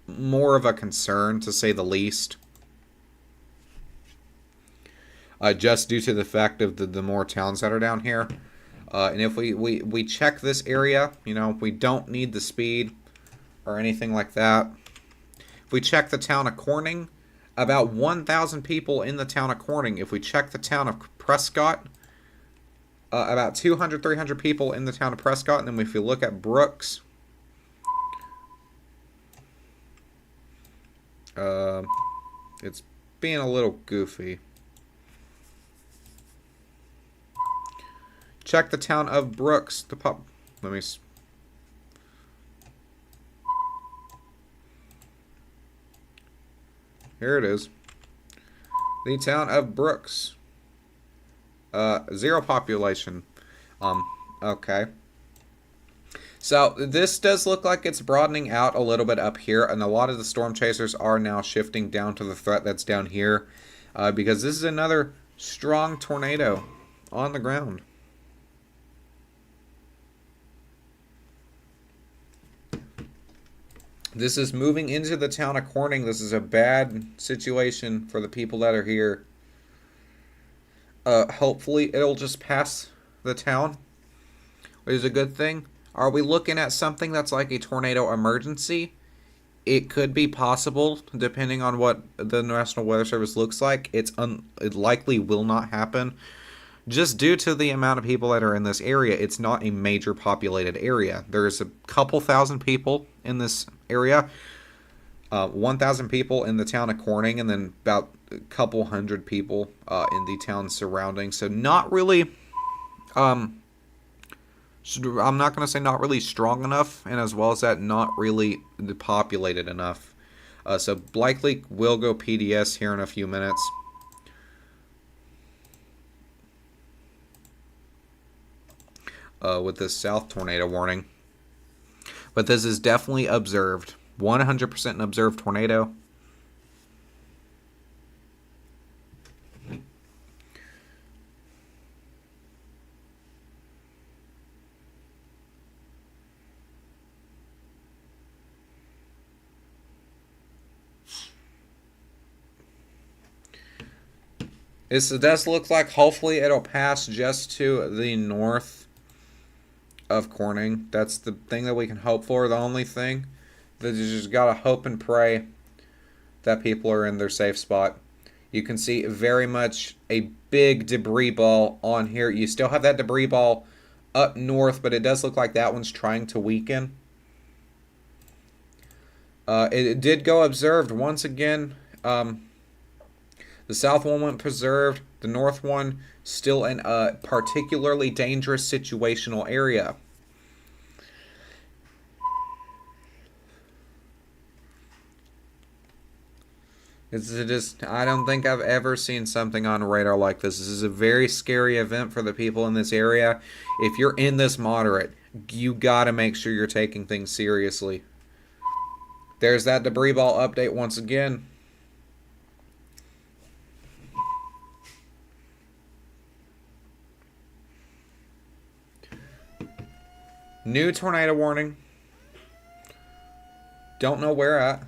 more of a concern, to say the least. Just due to the fact of the more towns that are down here. And if we check this area, we don't need the speed or anything like that. If we check the town of Corning, about 1,000 people in the town of Corning. If we check the town of Prescott, about 200, 300 people in the town of Prescott. And then if you look at Brooks, it's being a little goofy. Check the town of Brooks. Let me. Here it is. The town of Brooks. 0 population. Okay. So this does look like it's broadening out a little bit up here, and a lot of the storm chasers are now shifting down to the threat that's down here, because this is another strong tornado on the ground. This is moving into the town of Corning. This is a bad situation for the people that are here. Hopefully it'll just pass the town, which is a good thing. Are we looking at something that's like a tornado emergency? It could be possible, depending on what the National Weather Service looks like. It likely will not happen. Just due to the amount of people that are in this area, it's not a major populated area. There's a couple thousand people in this area. 1,000 people in the town of Corning, and then about a couple hundred people in the town surrounding. So not really, I'm not going to say not really strong enough, and as well as that, not really populated enough. So likely will go PDS here in a few minutes. With this south tornado warning. But this is definitely observed. 100% an observed tornado. This does look like hopefully it'll pass just to the north of Corning. That's the thing that we can hope for. The only thing that you just gotta hope and pray that people are in their safe spot. You can see very much a big debris ball on here. You still have that debris ball up north, but it does look like that one's trying to weaken. It did go observed once again. The south one went preserved. The north one still in a particularly dangerous situational area. I don't think I've ever seen something on radar like this. This is a very scary event for the people in this area. If you're in this moderate, you gotta make sure you're taking things seriously. There's that debris ball update once again. New tornado warning. Don't know where at.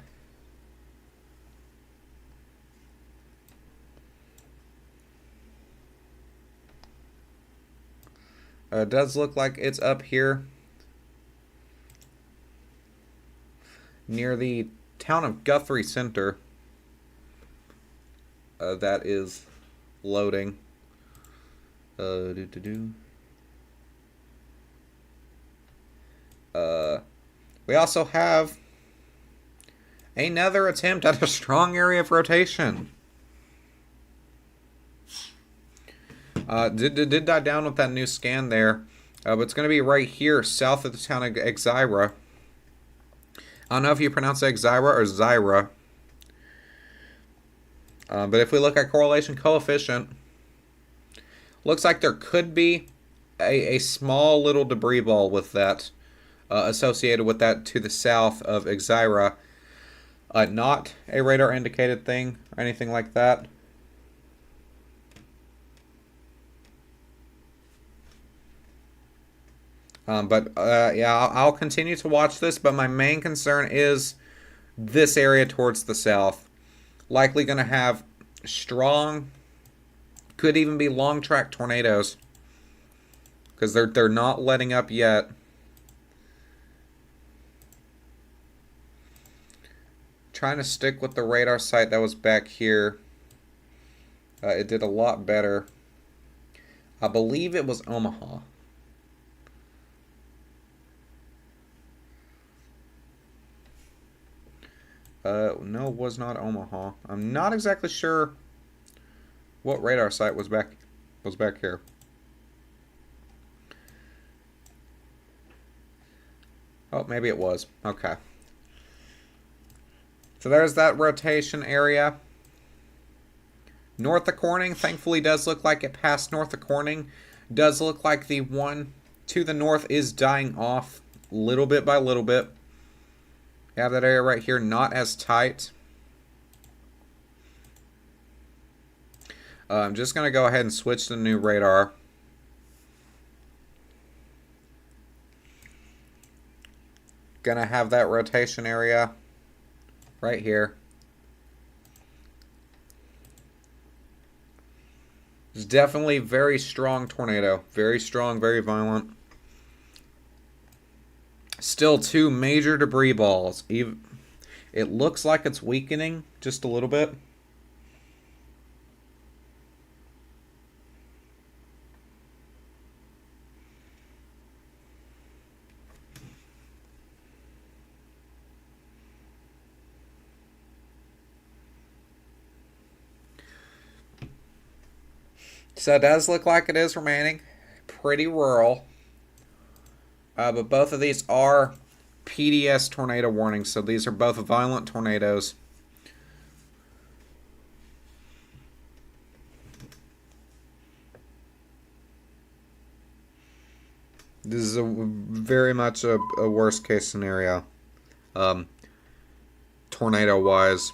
It does look like it's up here near the town of Guthrie Center. That is loading. We also have another attempt at a strong area of rotation. Did die down with that new scan there. But it's going to be right here, south of the town of Exira. I don't know if you pronounce it Exira or Zyra. But if we look at correlation coefficient, looks like there could be a small little debris ball with that associated with that to the south of Exira. Not a radar indicated thing or anything like that. Yeah, I'll continue to watch this, but my main concern is this area towards the south. Likely going to have strong, could even be long track tornadoes, because they're not letting up yet. Trying to stick with the radar site that was back here. It did a lot better. I believe it was Omaha. No, it was not Omaha. I'm not exactly sure what radar site was back here. Oh, maybe it was. Okay. So there's that rotation area. North of Corning, thankfully, does look like it passed north of Corning. Does look like the one to the north is dying off little bit by little bit. You have that area right here, not as tight. I'm just going to go ahead and switch to the new radar. Going to have that rotation area right here. It's definitely very strong tornado. Very strong, very violent. Still two major debris balls. It looks like it's weakening just a little bit. So it does look like it is remaining pretty rural. But both of these are PDS tornado warnings, so these are both violent tornadoes. This is very much a worst case scenario, tornado-wise.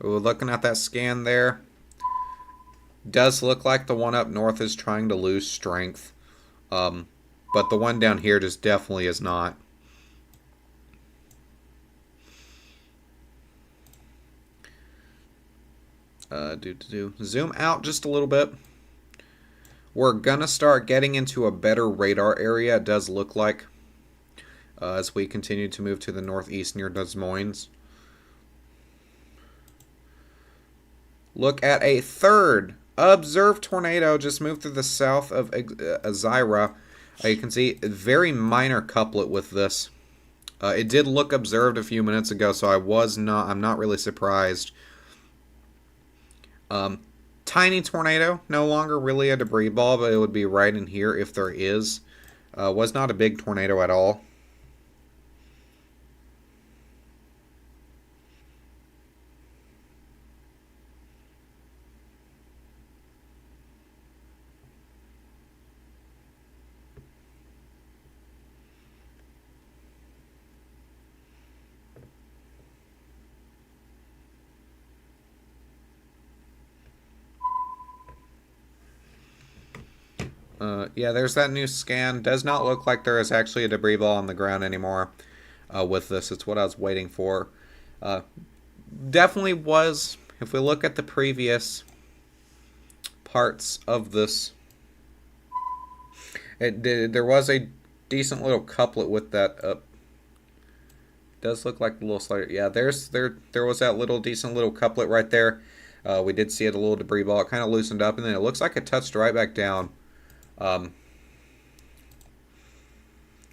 We're looking at that scan there. Does look like the one up north is trying to lose strength. But the one down here just definitely is not. Zoom out just a little bit. We're gonna start getting into a better radar area, it does look like, as we continue to move to the northeast near Des Moines. Look at a third observed tornado just moved through the south of Azira. You can see a very minor couplet with this. It did look observed a few minutes ago, so I'm not really surprised. Tiny tornado, no longer really a debris ball, but it would be right in here if there is. Was not a big tornado at all. Yeah, there's that new scan. Does not look like there is actually a debris ball on the ground anymore with this. It's what I was waiting for. Definitely was, if we look at the previous parts of this, there was a decent little couplet with that up. Does look like a little slider. Yeah, there was that little decent little couplet right there. We did see it, a little debris ball. It kind of loosened up, and then it looks like it touched right back down.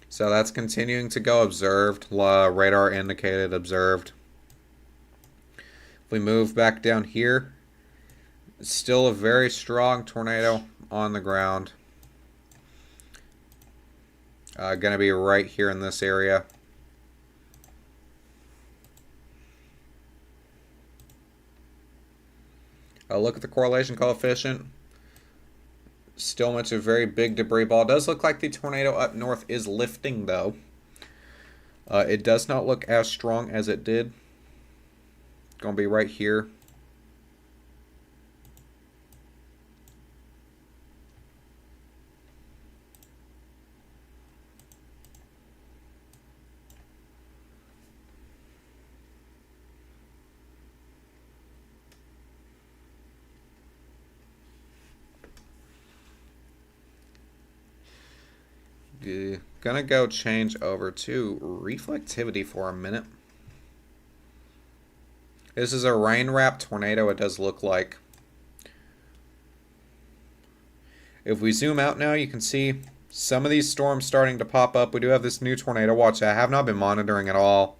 So that's continuing to go observed. Radar indicated observed. If we move back down here, still a very strong tornado on the ground. Gonna be right here in this area. Look at the correlation coefficient. Still much a very big debris ball. Does look like the tornado up north is lifting, though. It does not look as strong as it did. Gonna be right here. Gonna go change over to reflectivity for a minute. This is a rain-wrapped tornado, it does look like. If we zoom out now, you can see some of these storms starting to pop up. We do have this new tornado watch that I have not been monitoring at all.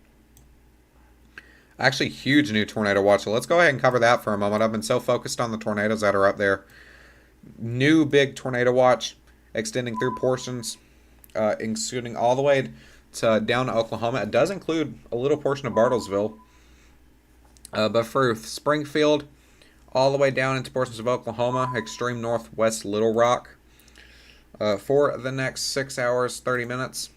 Actually, huge new tornado watch. So let's go ahead and cover that for a moment. I've been so focused on the tornadoes that are up there. New big tornado watch extending through portions, including all the way to down to Oklahoma. It does include a little portion of Bartlesville. But for Springfield, all the way down into portions of Oklahoma, extreme northwest Little Rock, for the next 6 hours, 30 minutes.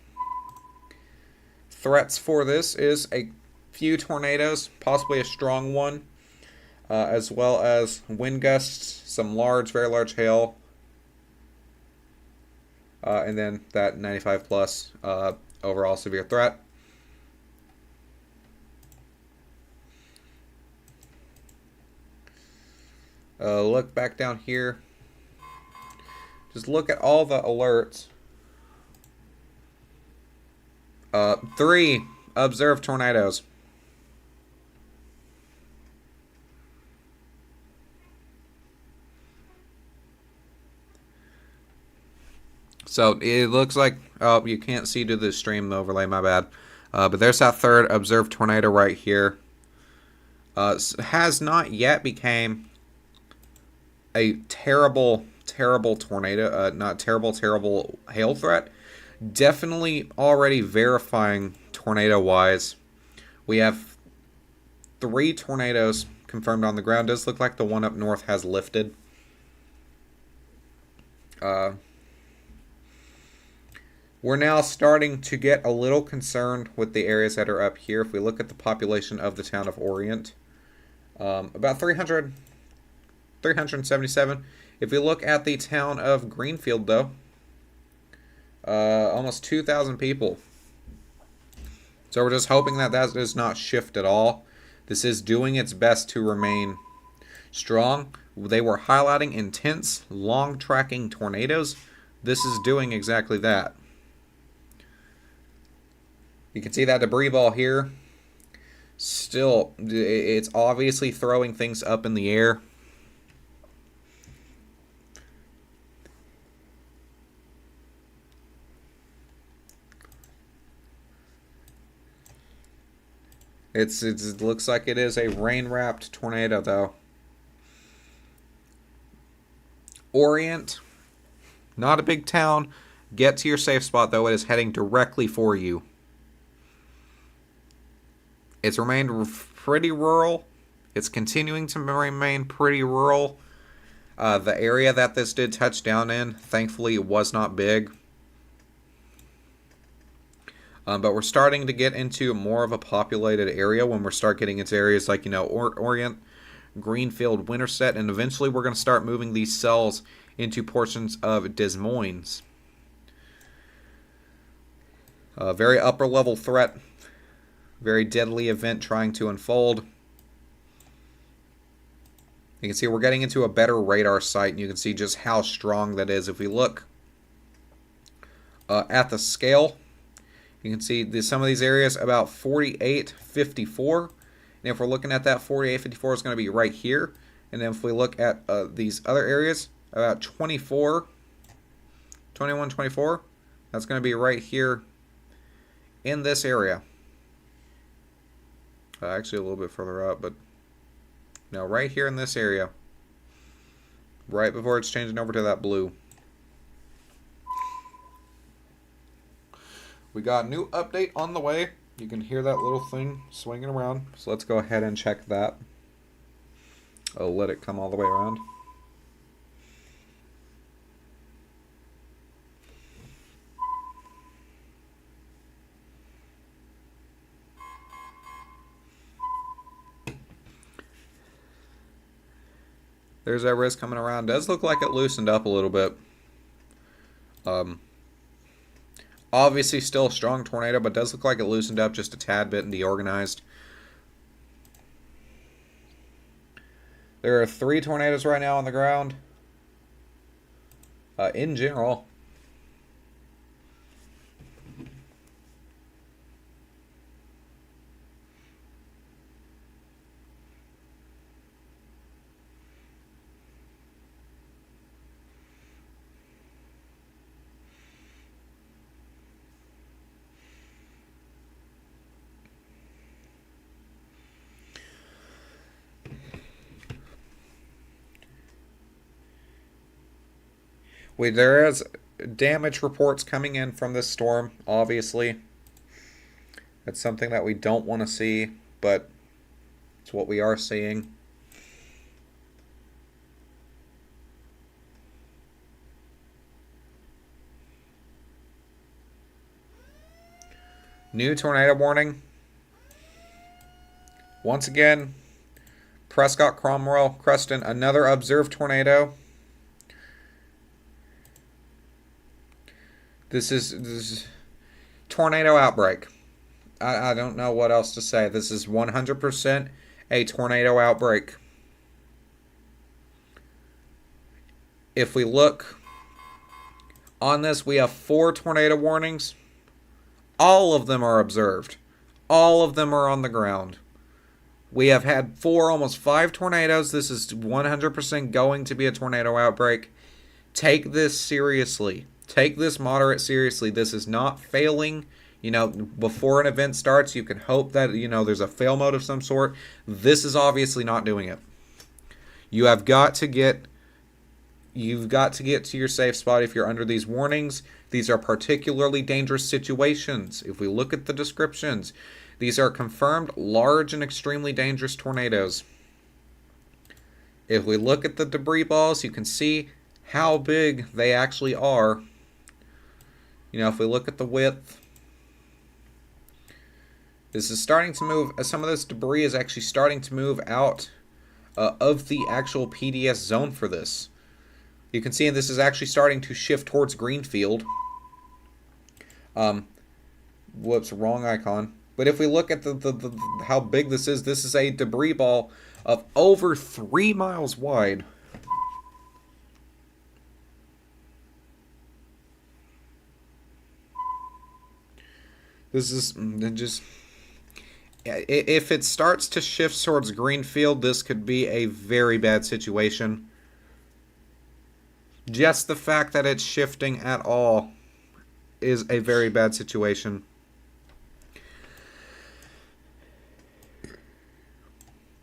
Threats for this is a few tornadoes, possibly a strong one, as well as wind gusts, some large, very large hail, and then that 95 plus overall severe threat. Look back down here. Just look at all the alerts. 3 observed tornadoes. So it looks like, oh, you can't see to the stream, the overlay, my bad. But there's that third observed tornado right here. Has not yet became a terrible tornado, not terrible hail threat. Definitely already verifying tornado-wise. We have 3 tornadoes confirmed on the ground. Does look like the one up north has lifted. We're now starting to get a little concerned with the areas that are up here. If we look at the population of the town of Orient, about 377. If we look at the town of Greenfield, though, almost 2,000 people. So we're just hoping that that does not shift at all. This is doing its best to remain strong. They were highlighting intense, long tracking tornadoes. This is doing exactly that. You can see that debris ball here. Still, it's obviously throwing things up in the air. It looks like it is a rain-wrapped tornado, though. Orient, not a big town. Get to your safe spot, though. It is heading directly for you. It's remained pretty rural. It's continuing to remain pretty rural. The area that this did touch down in, thankfully, was not big. But we're starting to get into more of a populated area when we start getting into areas like, Orient, Greenfield, Winterset, and eventually we're going to start moving these cells into portions of Des Moines. A very upper level threat, very deadly event trying to unfold. You can see we're getting into a better radar site, and you can see just how strong that is. If we look at the scale, you can see some of these areas about 4854. And if we're looking at that, 4854 is going to be right here. And then if we look at these other areas, about 21, 24, that's going to be right here in this area. Actually a little bit further up, but no, right here in this area. Right before it's changing over to that blue. We got a new update on the way. You can hear that little thing swinging around. So let's go ahead and check that. I'll let it come all the way around. There's that risk coming around. Does look like it loosened up a little bit. Obviously still a strong tornado, but does look like it loosened up just a tad bit and deorganized. There are 3 tornadoes right now on the ground. In general. There is damage reports coming in from this storm, obviously. It's something that we don't want to see, but it's what we are seeing. New tornado warning. Once again, Prescott, Cromwell, Creston, another observed tornado. This is tornado outbreak. I don't know what else to say. This is 100% a tornado outbreak. If we look on this, we have 4 tornado warnings. All of them are observed. All of them are on the ground. We have had 4, almost 5 tornadoes. This is 100% going to be a tornado outbreak. Take this seriously. Take this moderate seriously. This is not failing. Before an event starts, you can hope that, there's a fail mode of some sort. This is obviously not doing it. You've got to get to your safe spot if you're under these warnings. These are particularly dangerous situations. If we look at the descriptions, these are confirmed large and extremely dangerous tornadoes. If we look at the debris balls, you can see how big they actually are. If we look at the width, this is starting to move. Some of this debris is actually starting to move out of the actual PDS zone for this. You can see this is actually starting to shift towards Greenfield. Whoops, wrong icon. But if we look at the how big this is a debris ball of over 3 miles wide. This is just... If it starts to shift towards Greenfield, this could be a very bad situation. Just the fact that it's shifting at all is a very bad situation.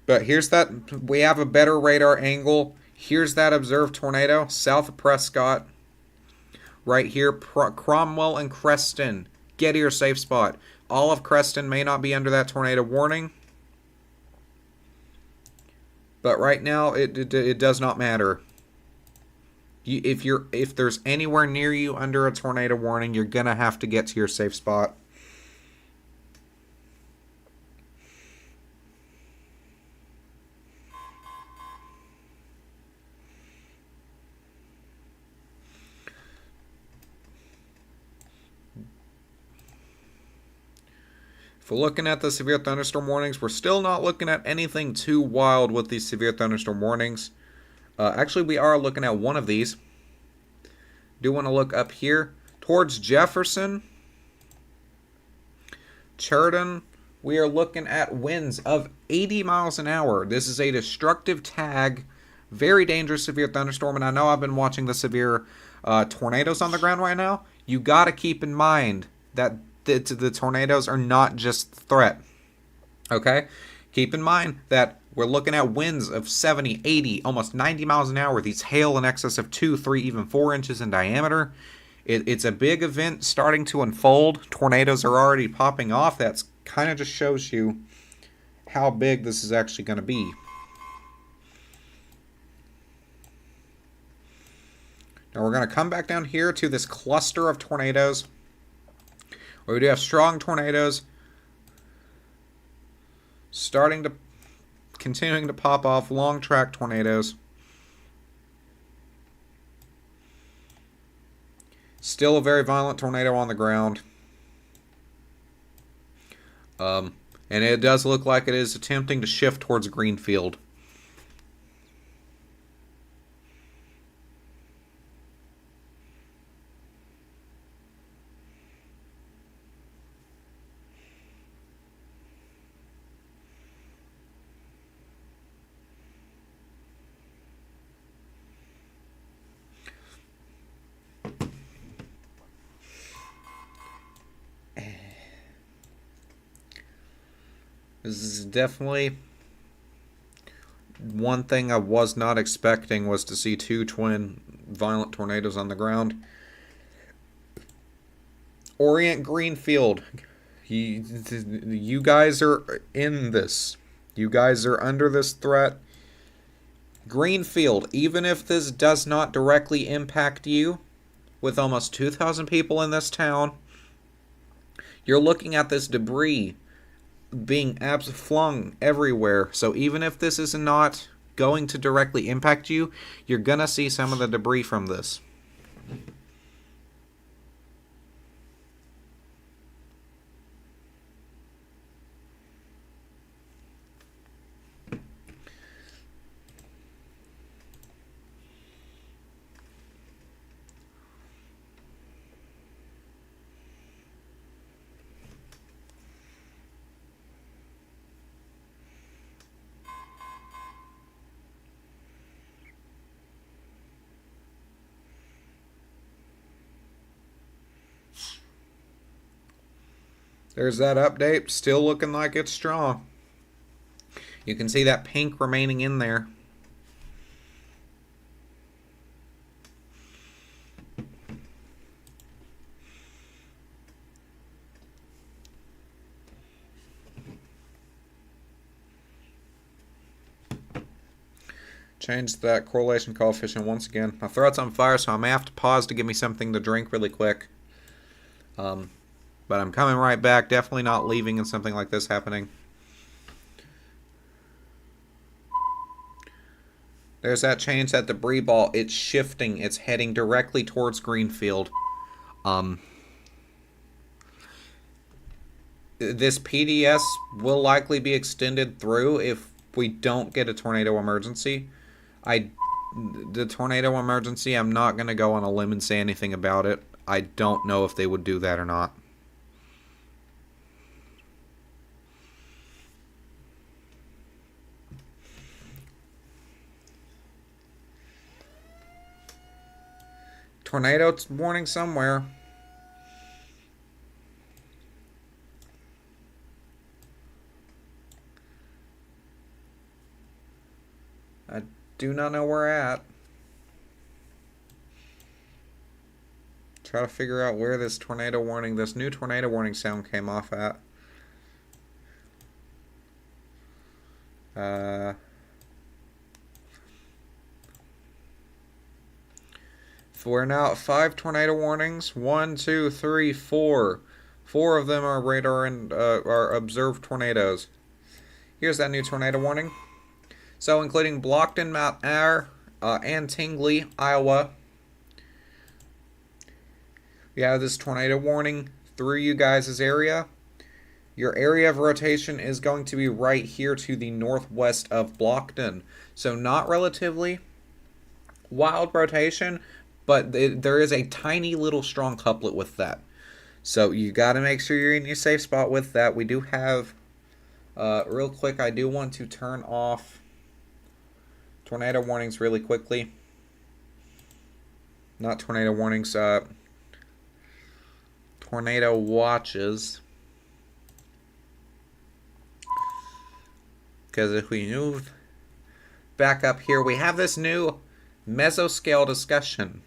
But here's that. We have a better radar angle. Here's that observed tornado south of Prescott. Right here, Cromwell and Creston. Get to your safe spot. All of Creston may not be under that tornado warning. But right now, it does not matter. If there's anywhere near you under a tornado warning, you're gonna have to get to your safe spot. If we're looking at the severe thunderstorm warnings, we're still not looking at anything too wild with these severe thunderstorm warnings. Actually, we are looking at one of these. Do want to look up here towards Jefferson, Churton. We are looking at winds of 80 miles an hour. This is a destructive tag, very dangerous severe thunderstorm. And I know I've been watching the severe tornadoes on the ground right now. You got to keep in mind that the tornadoes are not just threat. Okay? Keep in mind that we're looking at winds of 70, 80, almost 90 miles an hour. These hail in excess of 2, 3, even 4 inches in diameter. It's a big event starting to unfold. Tornadoes are already popping off. That's kind of just shows you how big this is actually going to be. Now we're going to come back down here to this cluster of tornadoes. We do have strong tornadoes continuing to pop off, long track tornadoes. Still a very violent tornado on the ground. And it does look like it is attempting to shift towards Greenfield. This is definitely one thing I was not expecting, was to see two twin violent tornadoes on the ground. Orient Greenfield, you guys are in this. You guys are under this threat. Greenfield, even if this does not directly impact you, with almost 2,000 people in this town, you're looking at this debris being flung everywhere. So even if this is not going to directly impact you, you're going to see some of the debris from this. There's that update, still looking like it's strong. You can see that pink remaining in there. Change that correlation coefficient once again. My throat's on fire, so I may have to pause to give me something to drink really quick. But I'm coming right back. Definitely not leaving in something like this happening. There's that change, that debris ball. It's shifting. It's heading directly towards Greenfield. this PDS will likely be extended through if we don't get a tornado emergency. The tornado emergency, I'm not going to go on a limb and say anything about it. I don't know if they would do that or not. Tornado warning somewhere. I do not know where at. Try to figure out where this new tornado warning sound came off at. We're now at 5 tornado warnings. 1, 2, 3, 4. 4 of them are radar and are observed tornadoes. Here's that new tornado warning. So, including Blockton, Mount Ayr, and Tingley, Iowa. We have this tornado warning through you guys' area. Your area of rotation is going to be right here to the northwest of Blockton. So, not relatively wild rotation, but there is a tiny little strong couplet with that. So you got to make sure you're in your safe spot with that. We do have, real quick, I do want to turn off tornado warnings really quickly. Not tornado warnings, tornado watches. Because if we move back up here, we have this new mesoscale discussion.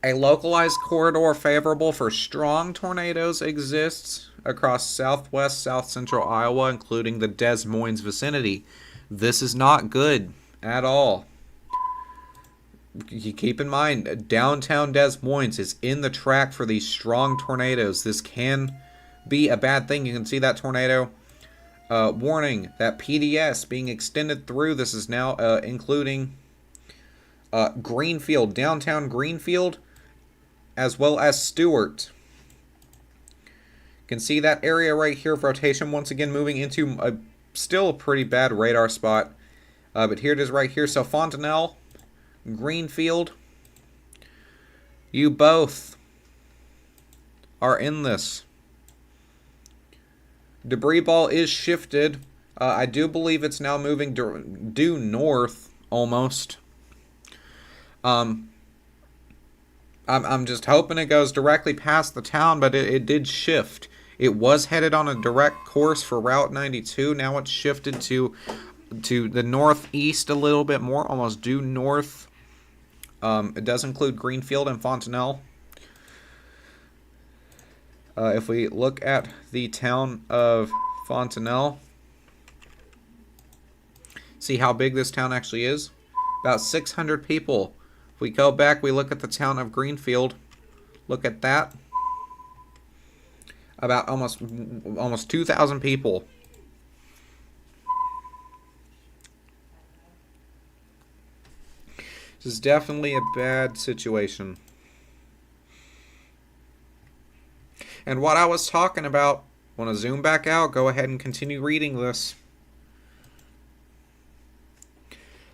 A localized corridor favorable for strong tornadoes exists across southwest, south central Iowa, including the Des Moines vicinity. This is not good at all. You keep in mind, downtown Des Moines is in the track for these strong tornadoes. This can be a bad thing. You can see that tornado warning, that PDS being extended through. This is now including Greenfield, downtown Greenfield, as well as Stewart. You can see that area right here of rotation once again moving into still a pretty bad radar spot. But here it is right here. So Fontanelle, Greenfield, you both are in this. Debris ball is shifted. I do believe it's now moving due north almost. I'm just hoping it goes directly past the town, but it did shift. It was headed on a direct course for Route 92. Now it's shifted to the northeast a little bit more, almost due north. It does include Greenfield and Fontanelle. If we look at the town of Fontanelle, see how big this town actually is? About 600 people. If we go back, we look at the town of Greenfield. Look at that. About almost 2,000 people. This is definitely a bad situation. And what I was talking about, want to zoom back out, go ahead and continue reading this.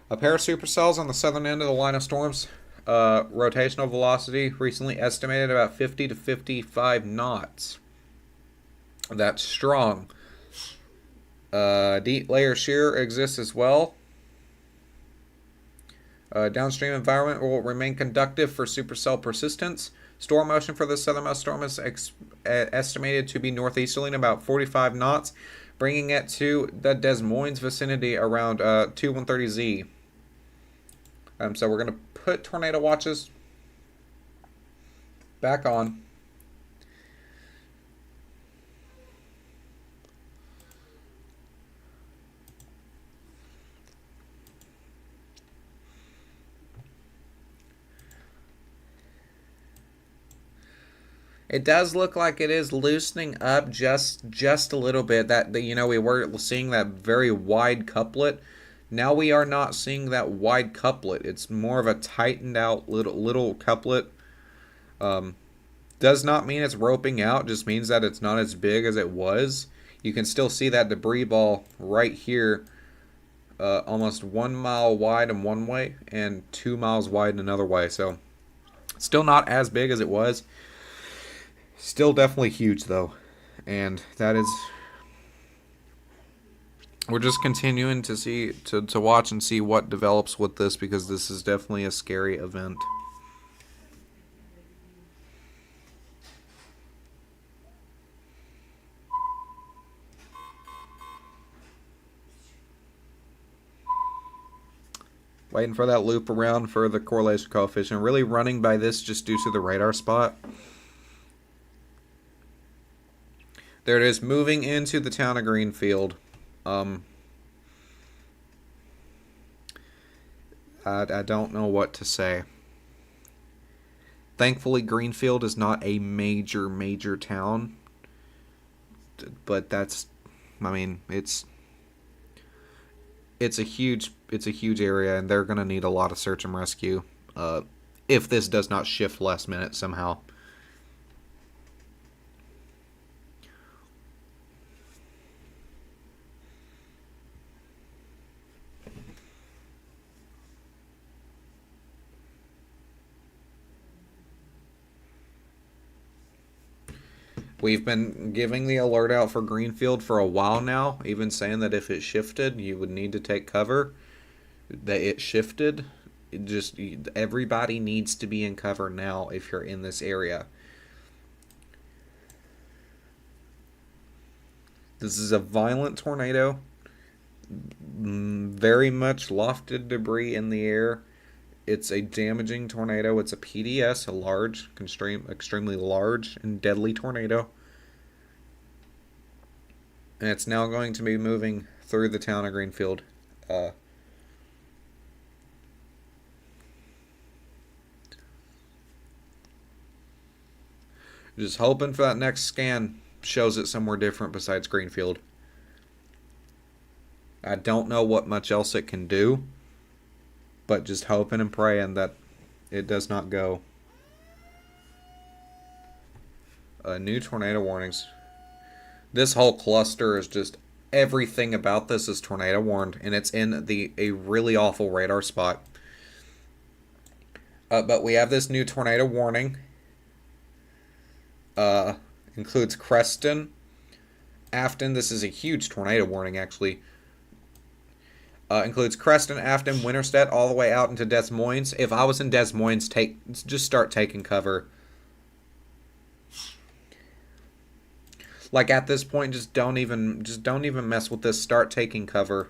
A pair of supercells on the southern end of the line of storms. Rotational velocity recently estimated about 50 to 55 knots. That's strong. Deep layer shear exists as well. Downstream environment will remain conductive for supercell persistence. Storm motion for the southernmost storm is estimated to be northeasterly in about 45 knots, bringing it to the Des Moines vicinity around 2130Z. So we're going to put tornado watches back on. It does look like it is loosening up just a little bit. We were seeing that very wide couplet. Now we are not seeing that wide couplet. It's more of a tightened out little couplet. Does not mean it's roping out, just means that it's not as big as it was. You can still see that debris ball right here, almost 1 mile wide in one way and 2 miles wide in another way. So still not as big as it was. Still definitely huge though. And that is, we're just continuing to see, to watch and see what develops with this, because this is definitely a scary event. Waiting for that loop around for the correlation coefficient. Really running by this just due to the radar spot. There it is, moving into the town of Greenfield. I don't know what to say. Thankfully, Greenfield is not a major town. But that's, I mean, it's a huge area, and they're gonna need a lot of search and rescue if this does not shift last minute somehow. We've been giving the alert out for Greenfield for a while now, even saying that if it shifted, you would need to take cover. That it shifted. It just, everybody needs to be in cover now if you're in this area. This is a violent tornado. Very much lofted debris in the air. It's a damaging tornado. It's a PDS, a large, extremely large and deadly tornado. And it's now going to be moving through the town of Greenfield. Just hoping for that next scan shows it somewhere different besides Greenfield. I don't know what much else it can do, but just hoping and praying that it does not go. New tornado warnings. This whole cluster is just, everything about this is tornado warned, and it's in a really awful radar spot. But we have this new tornado warning. Includes Creston, Afton. This is a huge tornado warning, actually. Includes Creston, Afton, Winterstedt, all the way out into Des Moines. If I was in Des Moines, just start taking cover. Like at this point, just don't even mess with this. Start taking cover.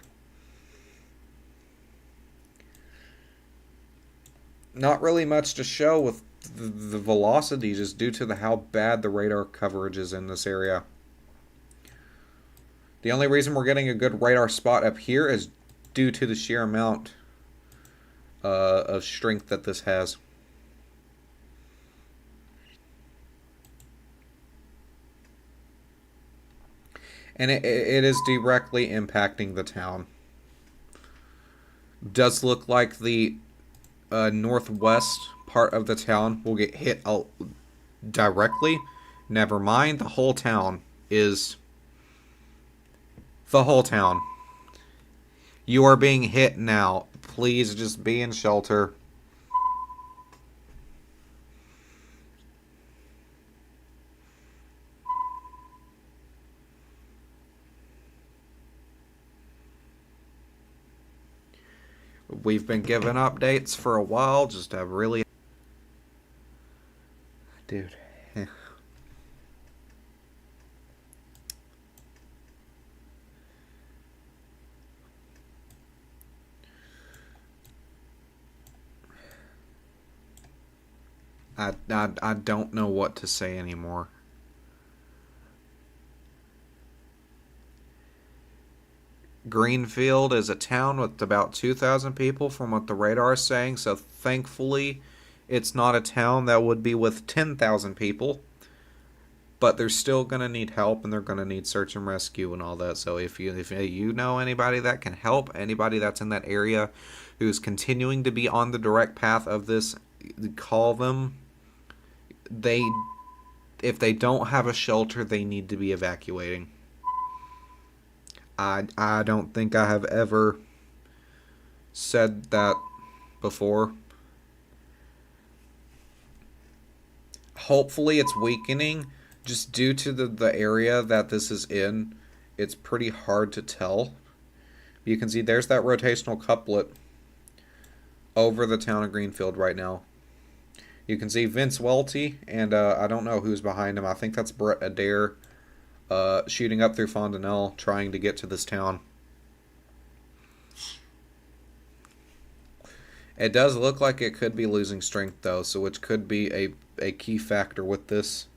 Not really much to show with the velocity, just due to how bad the radar coverage is in this area. The only reason we're getting a good radar spot up here is due to the sheer amount of strength that this has. And it is directly impacting the town. Does look like the northwest part of the town will get hit directly. Never mind, the whole town is... The whole town. You are being hit now. Please just be in shelter. We've been given updates for a while, just to really... Dude. I don't know what to say anymore. Greenfield is a town with about 2,000 people from what the radar is saying, so thankfully it's not a town that would be with 10,000 people. But they're still going to need help, and they're going to need search and rescue and all that. So if you know anybody that can help, anybody that's in that area who's continuing to be on the direct path of this, call them. They if they don't have a shelter, they need to be evacuating. I don't think I have ever said that before. Hopefully it's weakening. Just due to the area that this is in, it's pretty hard to tell. You can see there's that rotational couplet over the town of Greenfield right now. You can see Vince Welty, and I don't know who's behind him. I think that's Brett Adair shooting up through Fontanelle, trying to get to this town. It does look like it could be losing strength, though, so which could be a key factor with this.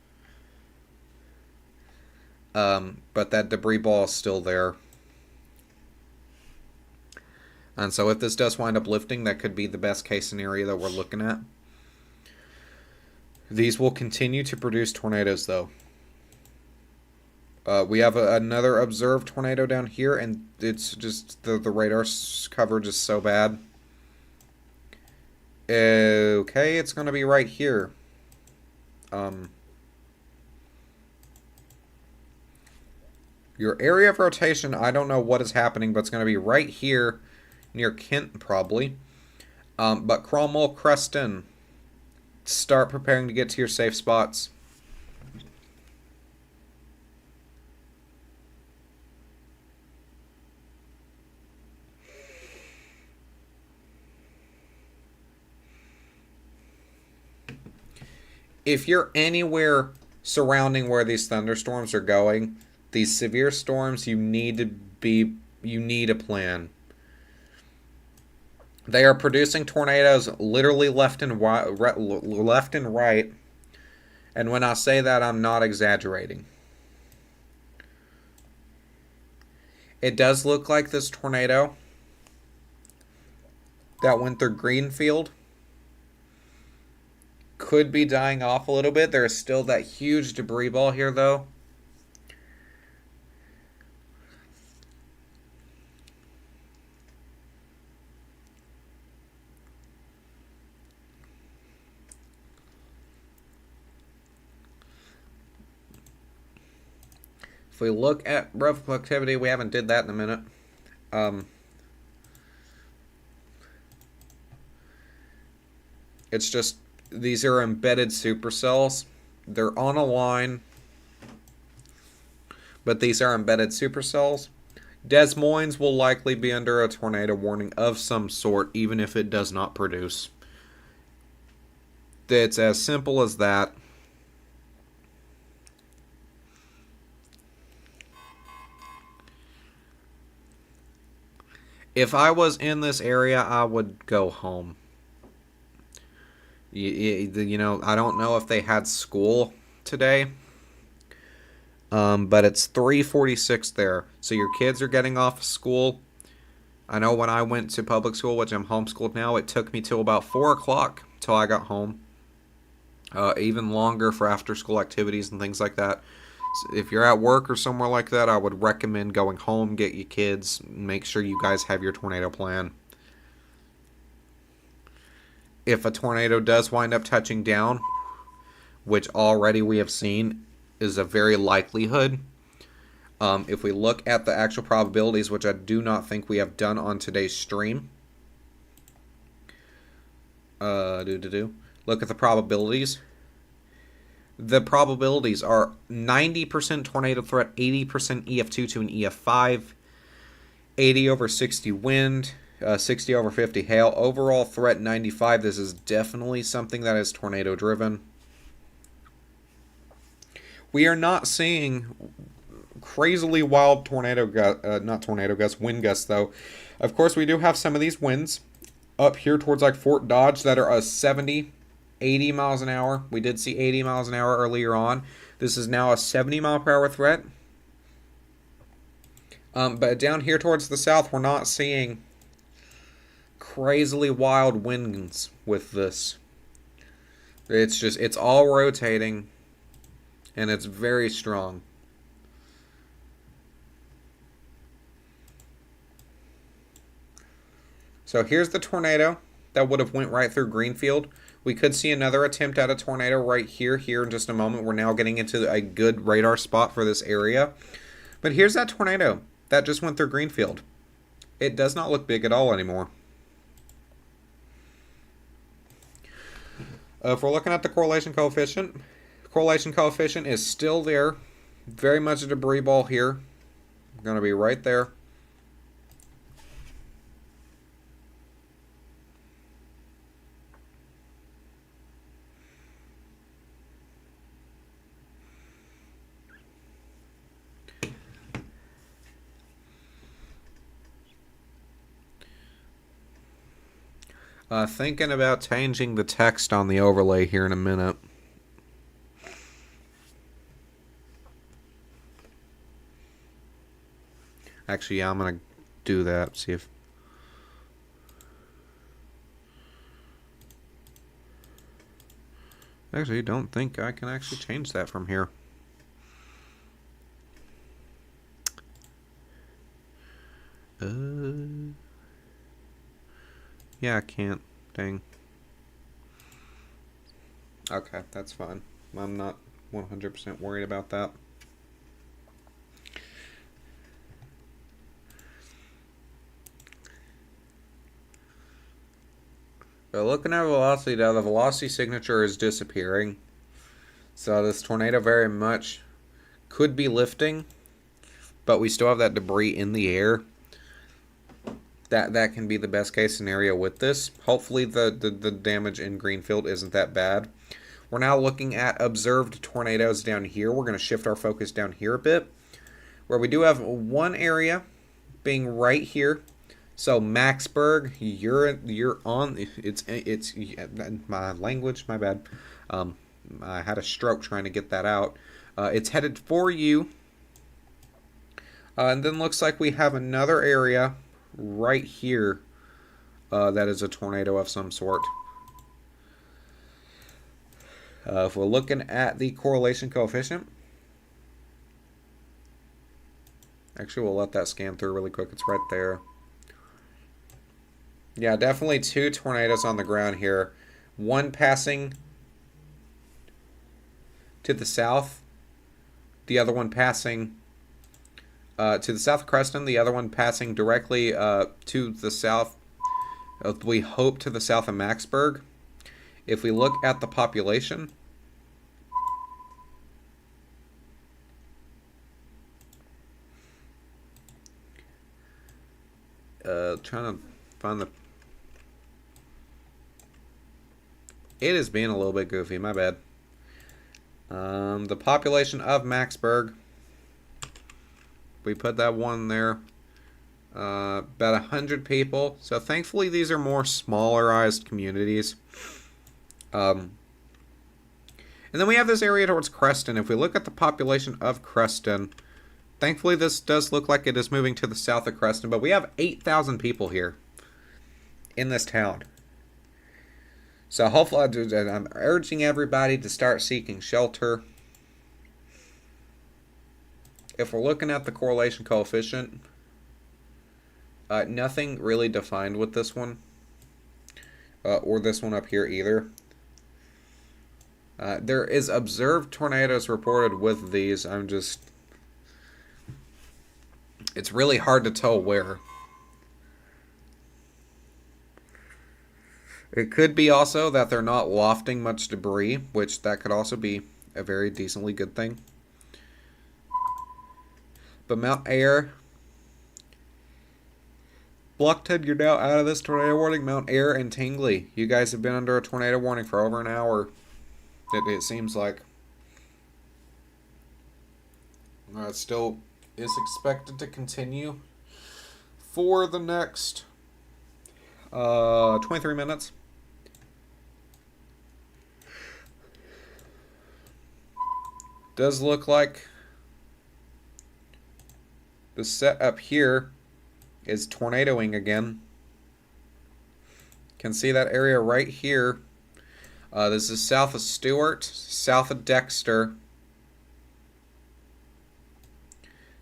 But that debris ball is still there. And so if this does wind up lifting, that could be the best case scenario that we're looking at. These will continue to produce tornadoes, though. We have another observed tornado down here, and it's just the radar coverage is so bad. Okay, it's going to be right here. Your area of rotation, I don't know what is happening, but it's going to be right here near Kent, probably. But Cromwell, Creston, start preparing to get to your safe spots. If you're anywhere surrounding where these thunderstorms are going, these severe storms, you need a plan. They are producing tornadoes literally left and right. And when I say that, I'm not exaggerating. It does look like this tornado that went through Greenfield could be dying off a little bit. There is still that huge debris ball here, though. If we look at reflectivity, we haven't did that in a minute. It's just, these are embedded supercells. They're on a line, but these are embedded supercells. Des Moines will likely be under a tornado warning of some sort, even if it does not produce. It's as simple as that. If I was in this area, I would go home. You know, I don't know if they had school today, but it's 3:46 there, so your kids are getting off of school. I know when I went to public school, which I'm homeschooled now, it took me till about 4 o'clock till I got home. Even longer for after-school activities and things like that. So if you're at work or somewhere like that, I would recommend going home, get your kids, make sure you guys have your tornado plan. If a tornado does wind up touching down, which already we have seen is a very likelihood, if we look at the actual probabilities, which I do not think we have done on today's stream, look at the probabilities. The probabilities are 90% tornado threat, 80% EF2 to an EF5, 80 over 60 wind, 60 over 50 hail. Overall threat 95. This is definitely something that is tornado driven. We are not seeing crazily wild wind gusts though. Of course, we do have some of these winds up here towards like Fort Dodge that are 70, 80 miles an hour. We did see 80 miles an hour earlier on. This is now a 70 mile per hour threat. But down here towards the south, we're not seeing crazily wild winds with this. It's all rotating, and it's very strong. So here's the tornado. that would have went right through Greenfield. We could see another attempt at a tornado right here in just a moment. We're now getting into a good radar spot for this area. But here's that tornado that just went through Greenfield. It does not look big at all anymore. If we're looking at the correlation coefficient is still there. Very much a debris ball here. Going to be right there. Thinking about changing the text on the overlay here in a minute. Actually, yeah, I'm going to do that. See if... Actually, don't think I can actually change that from here. Yeah, I can't. Dang. Okay, that's fine. I'm not 100% worried about that. But looking at velocity now, the velocity signature is disappearing. So this tornado very much could be lifting, but we still have that debris in the air. That can be the best case scenario with this. Hopefully the damage in Greenfield isn't that bad. We're now looking at observed tornadoes down here. We're going to shift our focus down here a bit, where we do have one area being right here. So Maxburg, you're on. It's my language. My bad. I had a stroke trying to get that out. It's headed for you, and then looks like we have another area right here that is a tornado of some sort. If we're looking at the correlation coefficient, actually we'll let that scan through really quick. It's right there. Yeah, definitely two tornadoes on the ground here. One passing to the south, the other one passing to the south of Creston, the other one passing directly to the south, we hope to the south of Maxburg. If we look at the population, trying to find the... It is being a little bit goofy, my bad. The population of Maxburg, we put that one there. About 100 people. So thankfully these are more smallerized communities. And then we have this area towards Creston. If we look at the population of Creston, thankfully this does look like it is moving to the south of Creston, but we have 8,000 people here in this town. So hopefully, I'm urging everybody to start seeking shelter. If we're looking at the correlation coefficient, nothing really defined with this one, or this one up here either. There is observed tornadoes reported with these. It's really hard to tell where. It could be also that they're not lofting much debris, which that could also be a very decently good thing. But Mount Air, Blockton, you're now out of this tornado warning. Mount Air and Tingley, you guys have been under a tornado warning for over an hour. It seems like. It still is expected to continue for the next 23 minutes. Does look like the setup here is tornadoing again. Can see that area right here. This is south of Stewart, south of Dexter.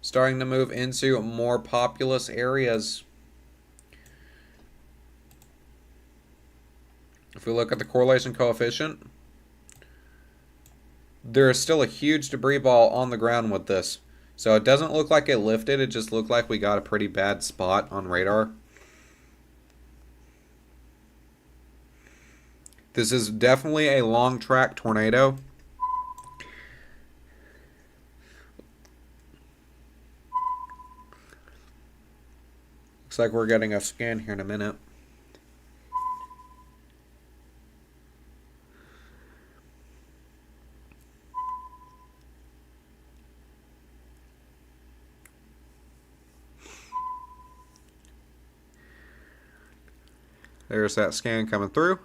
Starting to move into more populous areas. we look at the correlation coefficient, there is still a huge debris ball on the ground with this. So it doesn't look like it lifted, it just looked like we got a pretty bad spot on radar. This is definitely a long track tornado. Looks like we're getting a scan here in a minute. There's that scan coming through.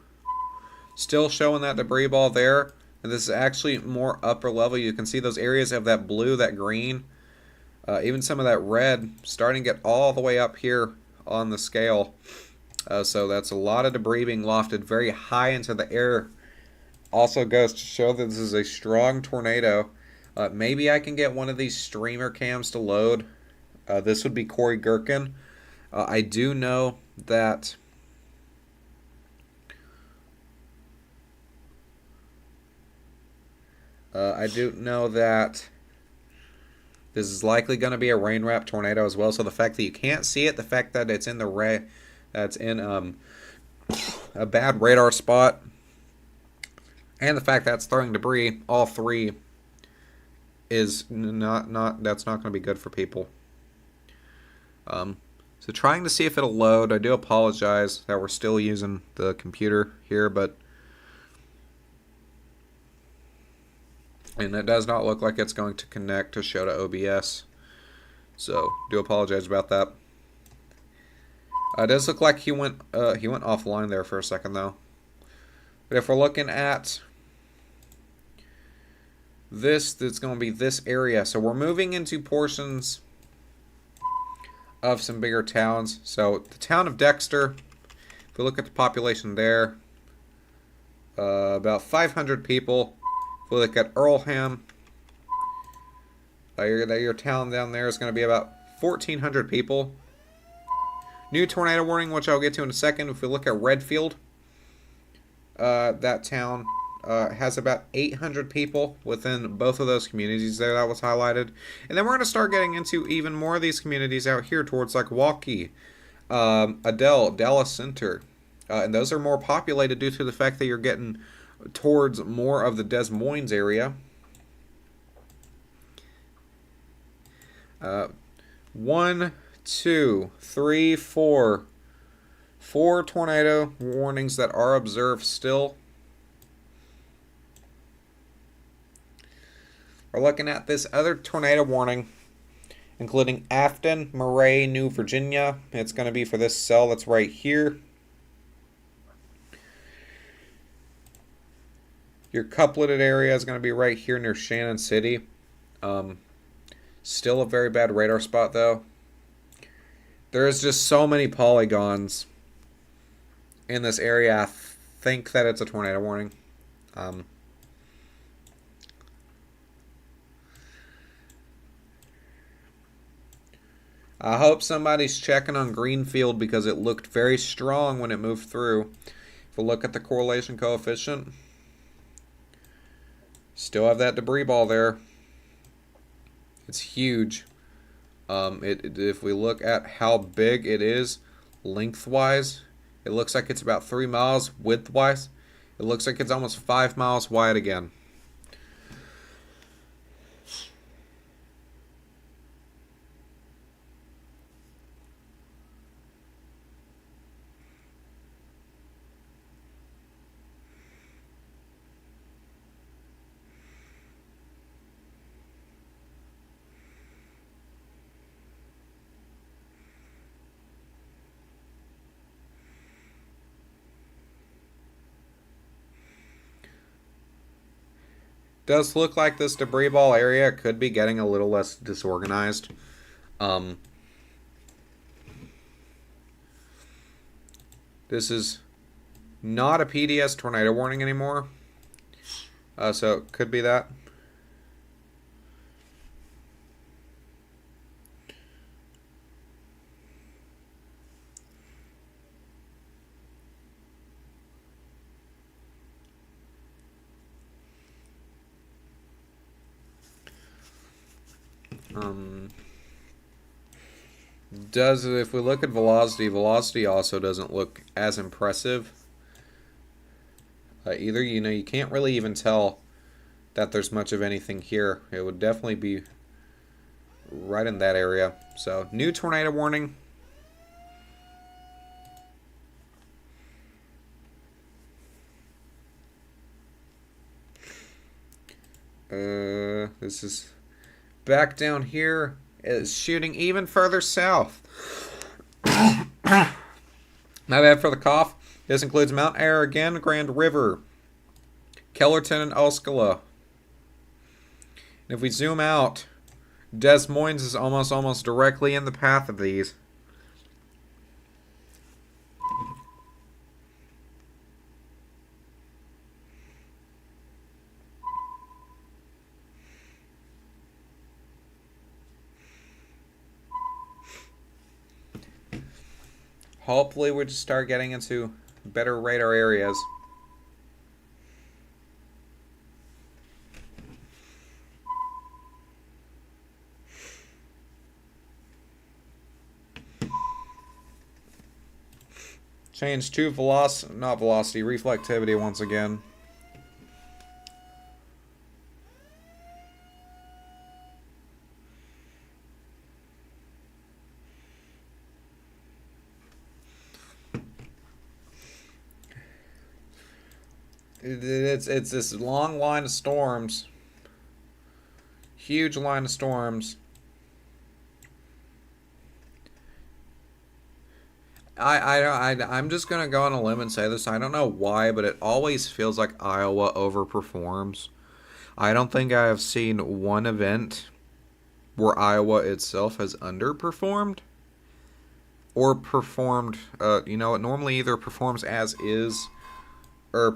Still showing that debris ball there. And this is actually more upper level. You can see those areas of that blue, that green, even some of that red starting to get all the way up here on the scale. So that's a lot of debris being lofted very high into the air. Also goes to show that this is a strong tornado. Maybe I can get one of these streamer cams to load. This would be Corey Gherkin. I do know that this is likely going to be a rain wrap tornado as well. So the fact that you can't see it, the fact that it's in the that's in a bad radar spot, and the fact that it's throwing debris, all three is that's not going to be good for people. So trying to see if it'll load. I do apologize that we're still using the computer here, and it does not look like it's going to connect to show to OBS. So do apologize about that. It does look like he went offline there for a second though. But if we're looking at this, that's going to be this area. So we're moving into portions of some bigger towns. So the town of Dexter, if we look at the population there, about 500 people. If we look at Earlham, your town down there is going to be about 1,400 people. New tornado warning, which I'll get to in a second. If we look at Redfield, that town has about 800 people within both of those communities there. That was highlighted. And then we're going to start getting into even more of these communities out here towards like Waukee, Adel, Dallas Center. And those are more populated due to the fact that you're getting towards more of the Des Moines area. 1, 2, 3, 4. 4 tornado warnings that are observed still. We're looking at this other tornado warning, including Afton, Murray, New Virginia. It's going to be for this cell that's right here. Your coupleted area is going to be right here near Shannon City. Still a very bad radar spot, though. There's just so many polygons in this area. I think that it's a tornado warning. I hope somebody's checking on Greenfield because it looked very strong when it moved through. If we look at the correlation coefficient, still have that debris ball there. It's huge. If we look at how big it is lengthwise, it looks like it's about 3 miles. Widthwise, it looks like it's almost 5 miles wide again. Does look like this debris ball area could be getting a little less disorganized. This is not a PDS tornado warning anymore. So it could be that. Um, if we look at velocity also doesn't look as impressive. Either, you can't really even tell that there's much of anything here. It would definitely be right in that area. So, new tornado warning. This is back down here. It's shooting even further south. My bad for the cough. This includes Mount Ayr again, Grand River, Kellerton, and Osceola. And if we zoom out, Des Moines is almost directly in the path of these. Hopefully we just start getting into better radar areas. Change to reflectivity once again. It's this long line of storms. Huge line of storms. I'm just gonna go on a limb and say this. I don't know why, but it always feels like Iowa overperforms. I don't think I have seen one event where Iowa itself has underperformed or performed. It normally either performs as is or it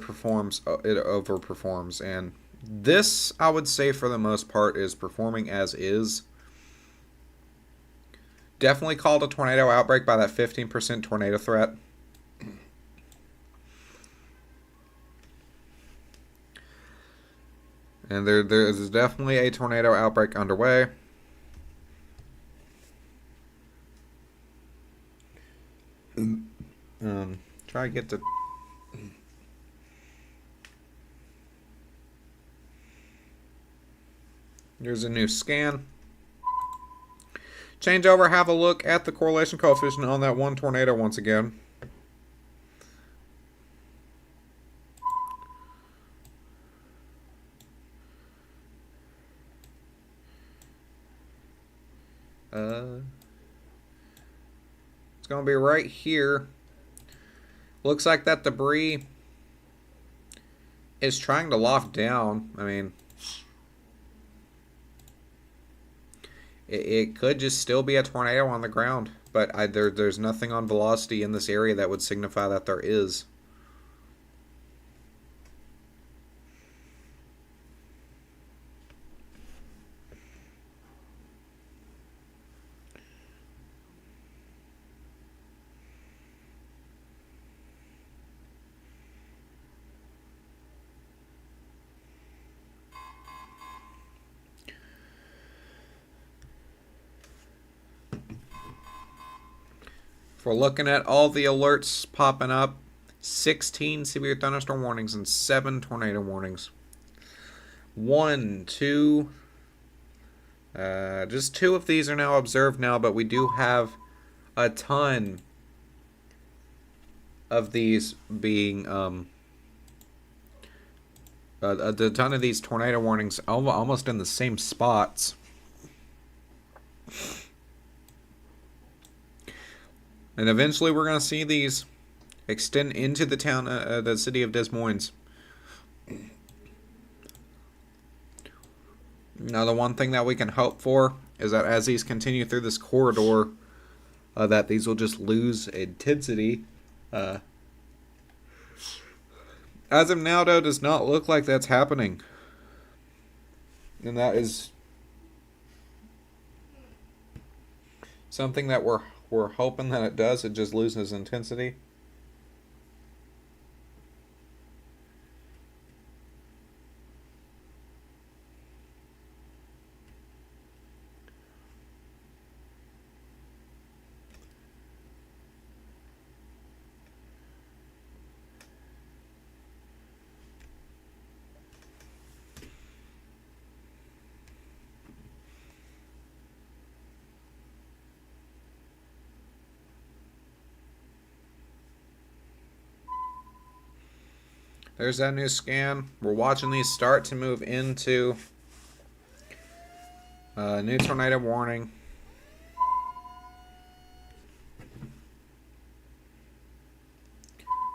overperforms, and this, I would say, for the most part, is performing as is. Definitely called a tornado outbreak by that 15% tornado threat. And there is definitely a tornado outbreak underway. Try to get to... Here's a new scan. Change over, have a look at the correlation coefficient on that one tornado once again. It's going to be right here. Looks like that debris is trying to loft down. I mean, it could just still be a tornado on the ground, but there's nothing on velocity in this area that would signify that there is. We're looking at all the alerts popping up. 16 severe thunderstorm warnings and 7 tornado warnings. 1, 2. Just 2 of these are now observed now, but we do have a ton of these being a ton of these tornado warnings almost in the same spots. And eventually we're going to see these extend into the town, the city of Des Moines. Now, the one thing that we can hope for is that as these continue through this corridor, that these will just lose intensity. As of now, though, does not look like that's happening. And that is something that we're hoping that it does. It just loses intensity. There's that new scan. We're watching these start to move into new tornado warning.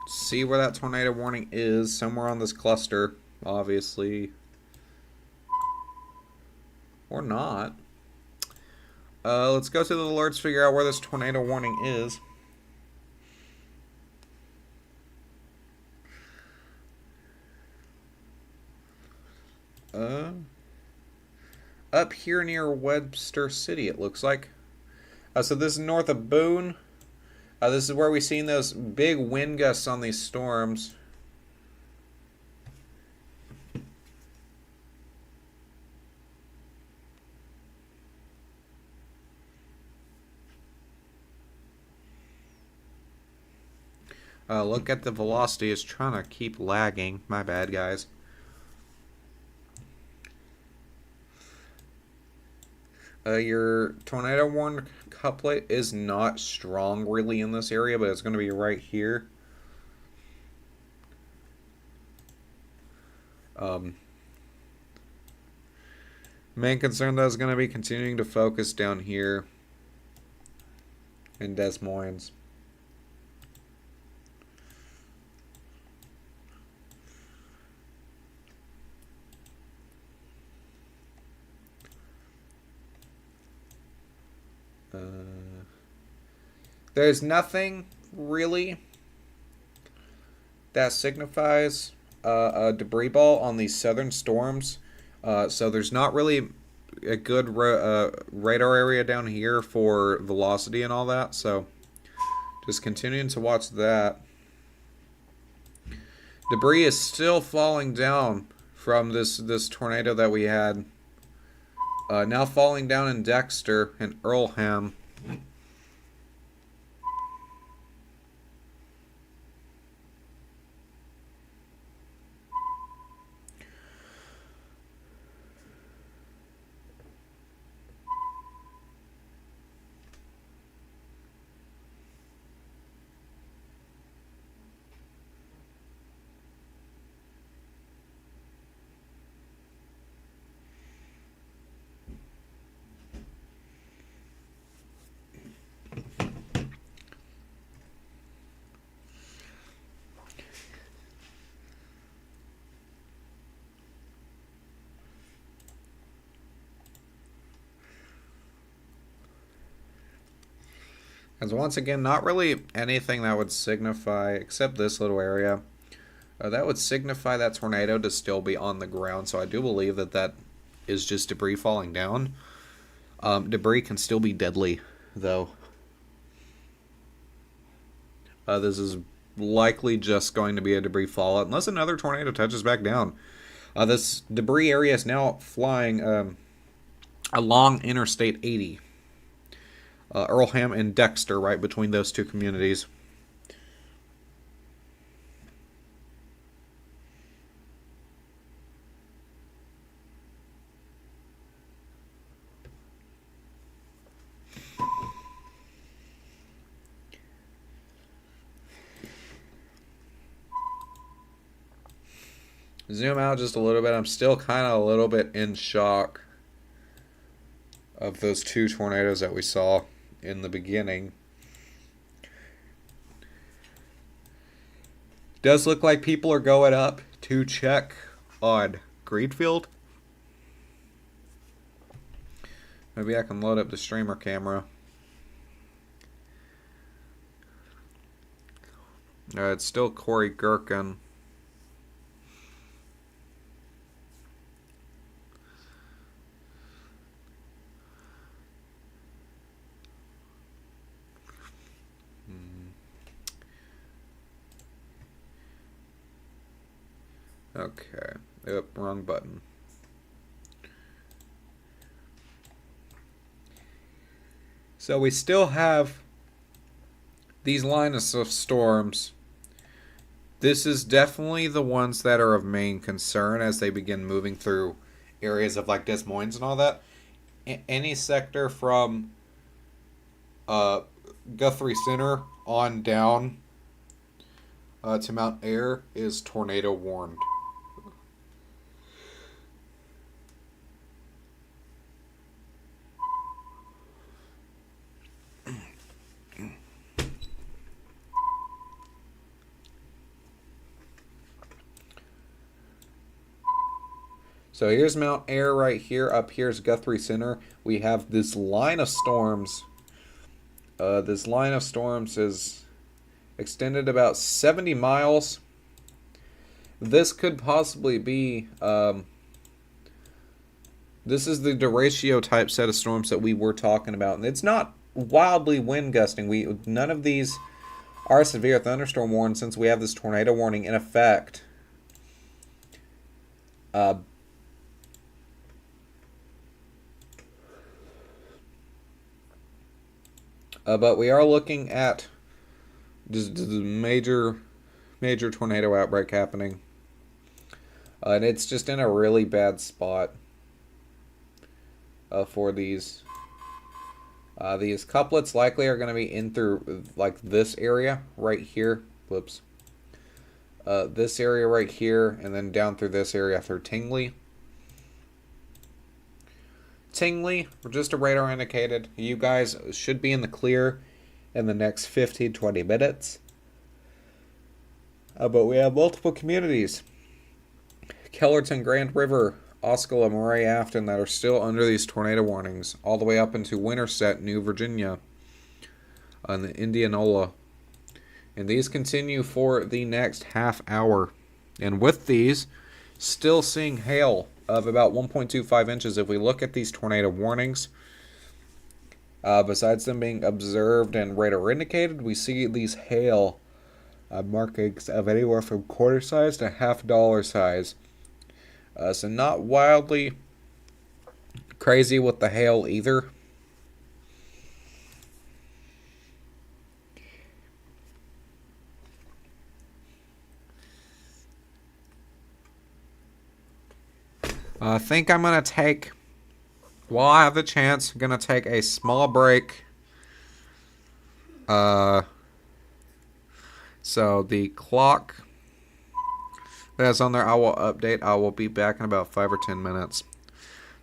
See where that tornado warning is. Somewhere on this cluster, obviously. Or not. Let's go to the alerts, figure out where this tornado warning is. Up here near Webster City, it looks like. So this is north of Boone. This is where we've seen those big wind gusts on these storms. Look at the velocity. It's trying to keep lagging. My bad, guys. Your tornado warning couplet is not strong really in this area, but it's going to be right here. Main concern though is going to be continuing to focus down here in Des Moines. There's nothing really that signifies a debris ball on these southern storms. So there's not really a good radar area down here for velocity and all that. So just continuing to watch that. Debris is still falling down from this tornado that we had. Now falling down in Dexter and Earlham. As once again, not really anything that would signify, except this little area, that would signify that tornado to still be on the ground. So I do believe that that is just debris falling down. Debris can still be deadly, though. This is likely just going to be a debris fallout, unless another tornado touches back down. This debris area is now flying along Interstate 80. Earlham and Dexter, right between those two communities. Zoom out just a little bit. I'm still kind of a little bit in shock of those two tornadoes that we saw in the beginning. Does look like people are going up to check on Greenfield. Maybe I can load up the streamer camera. It's still Corey Gherkin. Okay. Yep, wrong button. So we still have these lines of storms. This is definitely the ones that are of main concern as they begin moving through areas of like Des Moines and all that. Any sector from Guthrie Center on down to Mount Air is tornado warned. So here's Mount Air right here. Up here's Guthrie Center. We have this line of storms. This line of storms is extended about 70 miles. This could possibly be... this is the derecho type set of storms that we were talking about. And it's not wildly wind gusting. None of these are severe thunderstorm warnings since we have this tornado warning in effect. But we are looking at just major tornado outbreak happening. And it's just in a really bad spot for these. These couplets likely are going to be in through like this area right here. Whoops. This area right here, and then down through this area through Tingley. Tingley, just a radar indicated. You guys should be in the clear in the next 15-20 minutes. But we have multiple communities. Kellerton, Grand River, Osceola, Moray, Afton that are still under these tornado warnings, all the way up into Winterset, New Virginia, and the Indianola. And these continue for the next half hour. And with these, still seeing hail of about 1.25 inches if we look at these tornado warnings. Besides them being observed and radar indicated, we see these hail markings of anywhere from quarter size to $half size. So not wildly crazy with the hail either. I think I'm going to take, while I have the chance, I'm going to take a small break. So the clock that's on there, I will update. I will be back in about 5 or 10 minutes.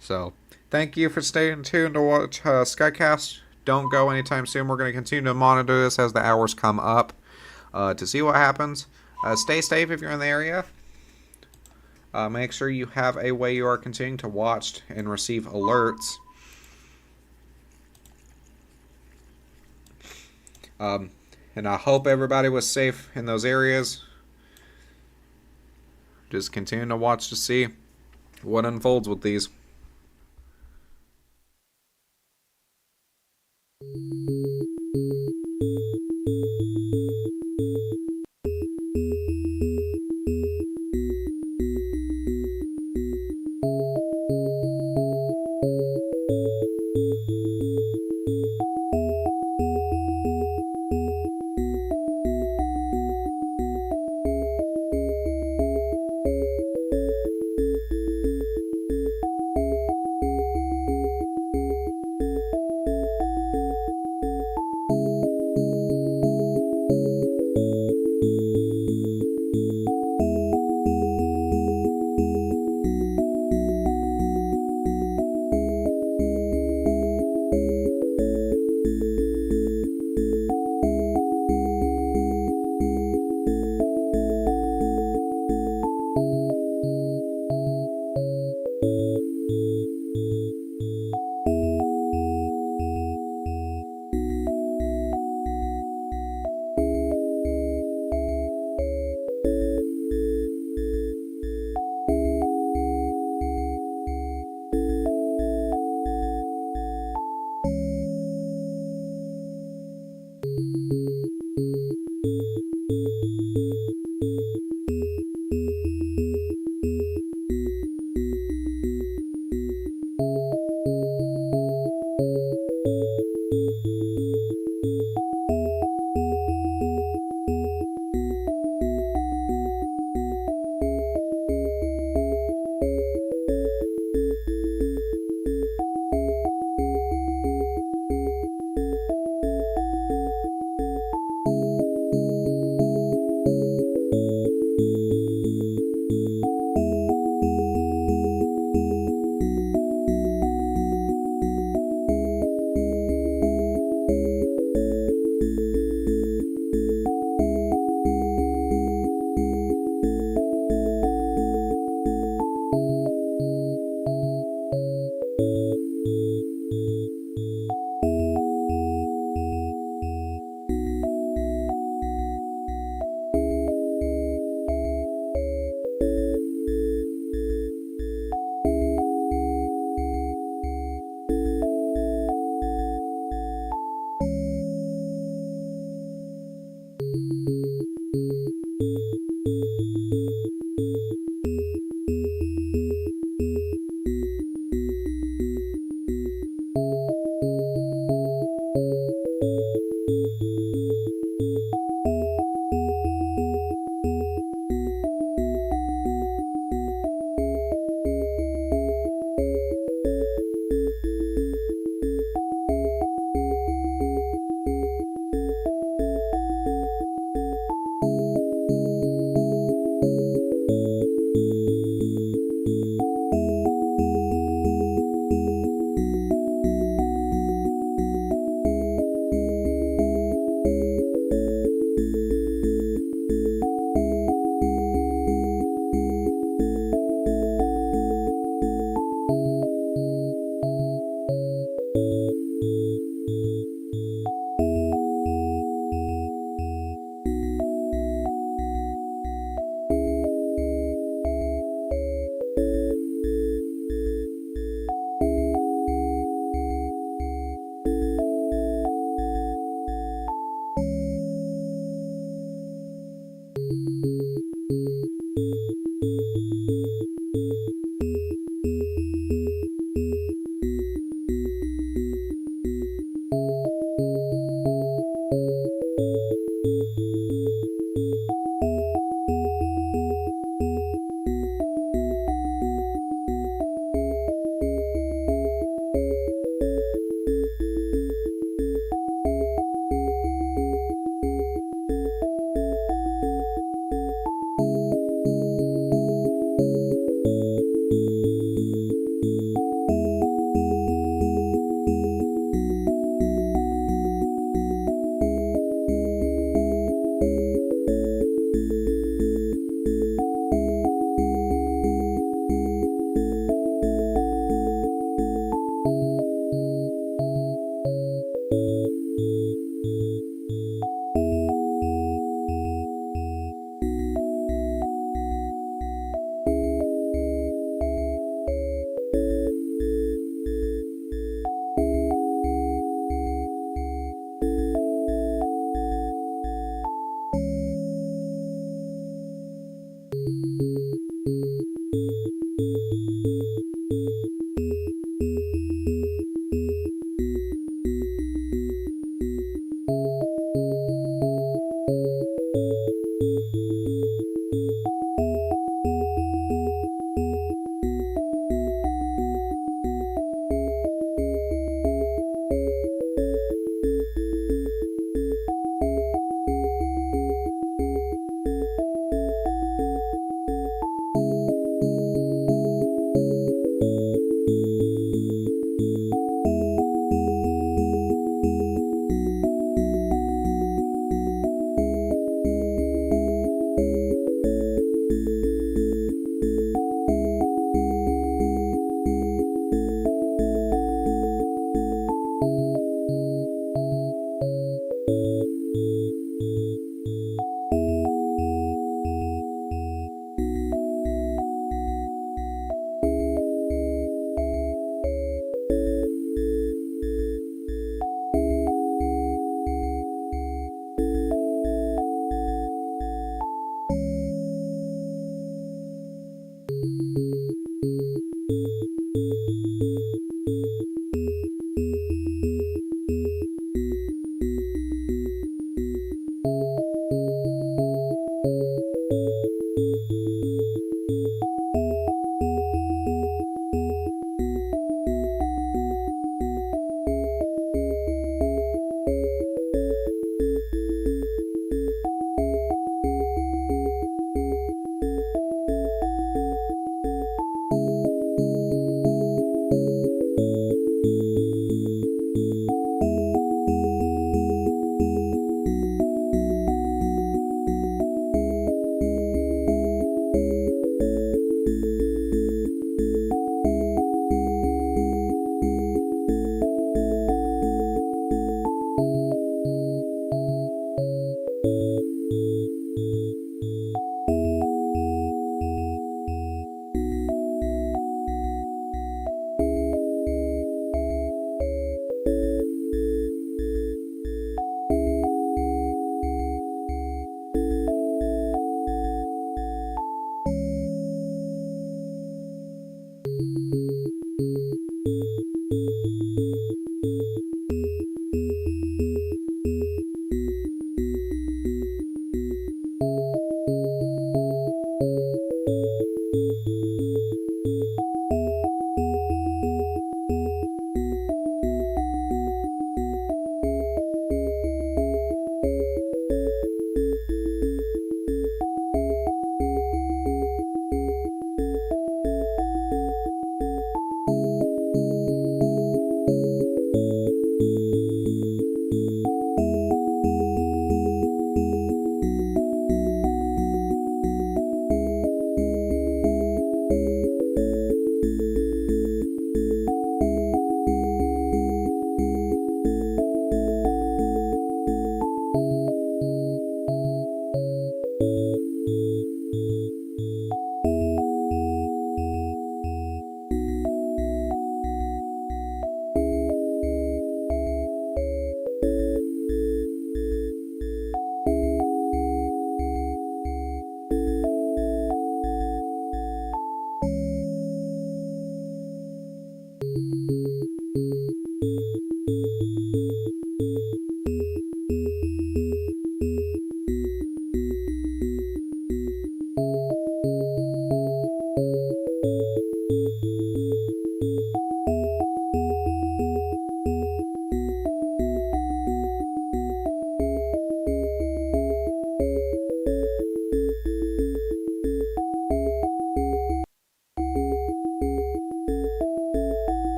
So thank you for staying tuned to watch Skycast. Don't go anytime soon. We're going to continue to monitor this as the hours come up to see what happens. Stay safe if you're in the area. Make sure you have a way you are continuing to watch and receive alerts. And I hope everybody was safe in those areas. Just continue to watch to see what unfolds with these.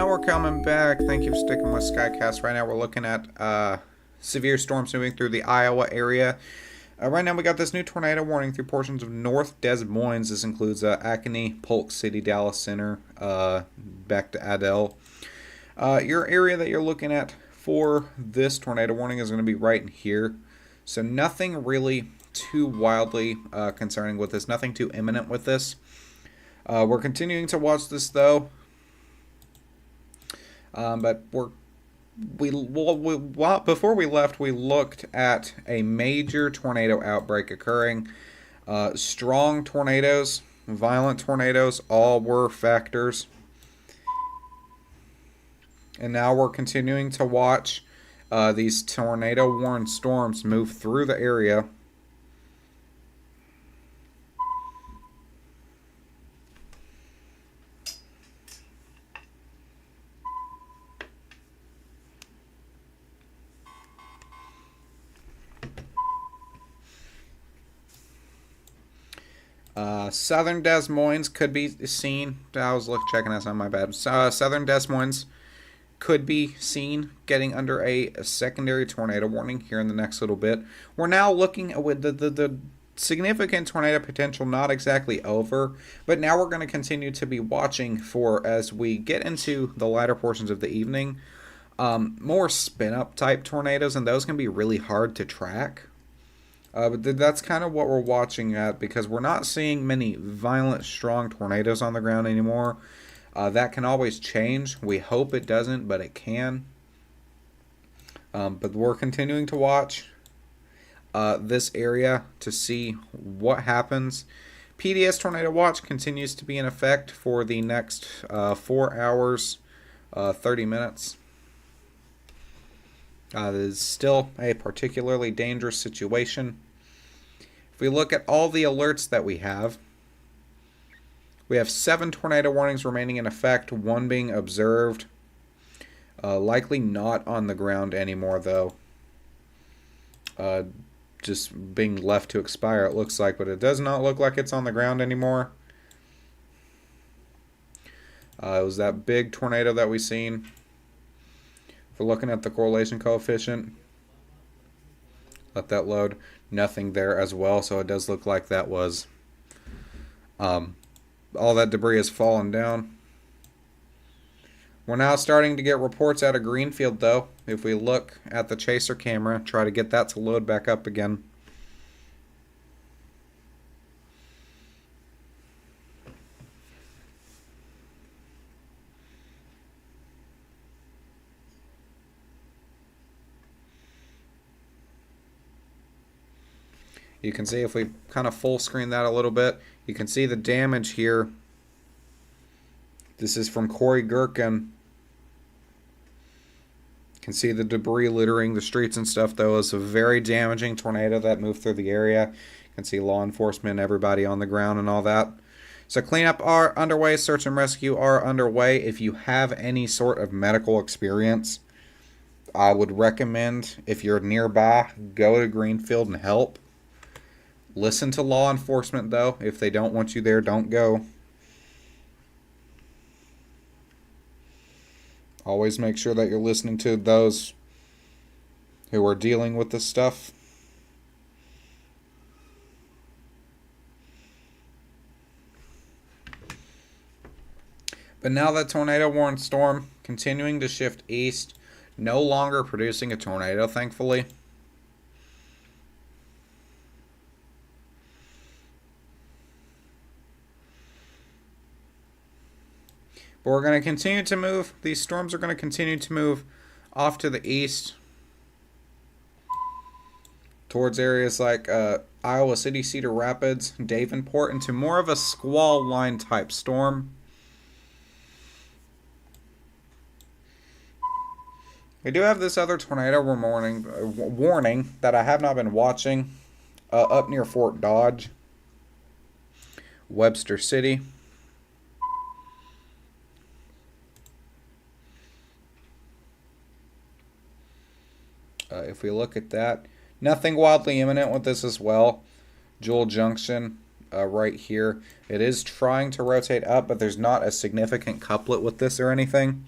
now we're coming back. Thank you for sticking with Skycast. Right now we're looking at severe storms moving through the Iowa area. Right now we got this new tornado warning through portions of North Des Moines. This includes Acme, Polk City, Dallas Center, back to Adel. Your area that you're looking at for this tornado warning is going to be right in here. So nothing really too wildly concerning with this. Nothing too imminent with this. We're continuing to watch this though. But before we left, we looked at a major tornado outbreak occurring. Strong tornadoes, violent tornadoes, all were factors. And now we're continuing to watch these tornado-warned storms move through the area. Southern Des Moines could be seen. I was checking this on my bad. Southern Des Moines could be seen getting under a secondary tornado warning here in the next little bit. We're now looking at with the significant tornado potential not exactly over, but now we're going to continue to be watching for, as we get into the latter portions of the evening, more spin-up type tornadoes, and those can be really hard to track. But that's kind of what we're watching at, because we're not seeing many violent, strong tornadoes on the ground anymore. That can always change. We hope it doesn't, but it can. But we're continuing to watch this area to see what happens. PDS Tornado Watch continues to be in effect for the next 4 hours, 30 minutes. It is still a particularly dangerous situation. If we look at all the alerts that we have 7 tornado warnings remaining in effect, 1 being observed. Likely not on the ground anymore, though. Just being left to expire, it looks like, but it does not look like it's on the ground anymore. It was that big tornado that we seen. If we're looking at the correlation coefficient, let that load. Nothing there as well, so it does look like that was all that debris has fallen down. We're now starting to get reports out of Greenfield, though. If we look at the chaser camera, try to get that to load back up again. You can see if we kind of full screen that a little bit, you can see the damage here. This is from Corey Gherkin. You can see the debris littering the streets and stuff, though. It's a very damaging tornado that moved through the area. You can see law enforcement, everybody on the ground and all that. So cleanup are underway, search and rescue are underway. If you have any sort of medical experience, I would recommend, if you're nearby, go to Greenfield and help. Listen to law enforcement, though. If they don't want you there, don't go. Always make sure that you're listening to those who are dealing with this stuff. But now that tornado warned storm continuing to shift east, no longer producing a tornado, thankfully. But we're going to continue to move. These storms are going to continue to move off to the east towards areas like Iowa City, Cedar Rapids, Davenport, into more of a squall line type storm. We do have this other tornado warning that I have not been watching up near Fort Dodge, Webster City. If we look at that, nothing wildly imminent with this as well. Jewel Junction right here. It is trying to rotate up, but there's not a significant couplet with this or anything.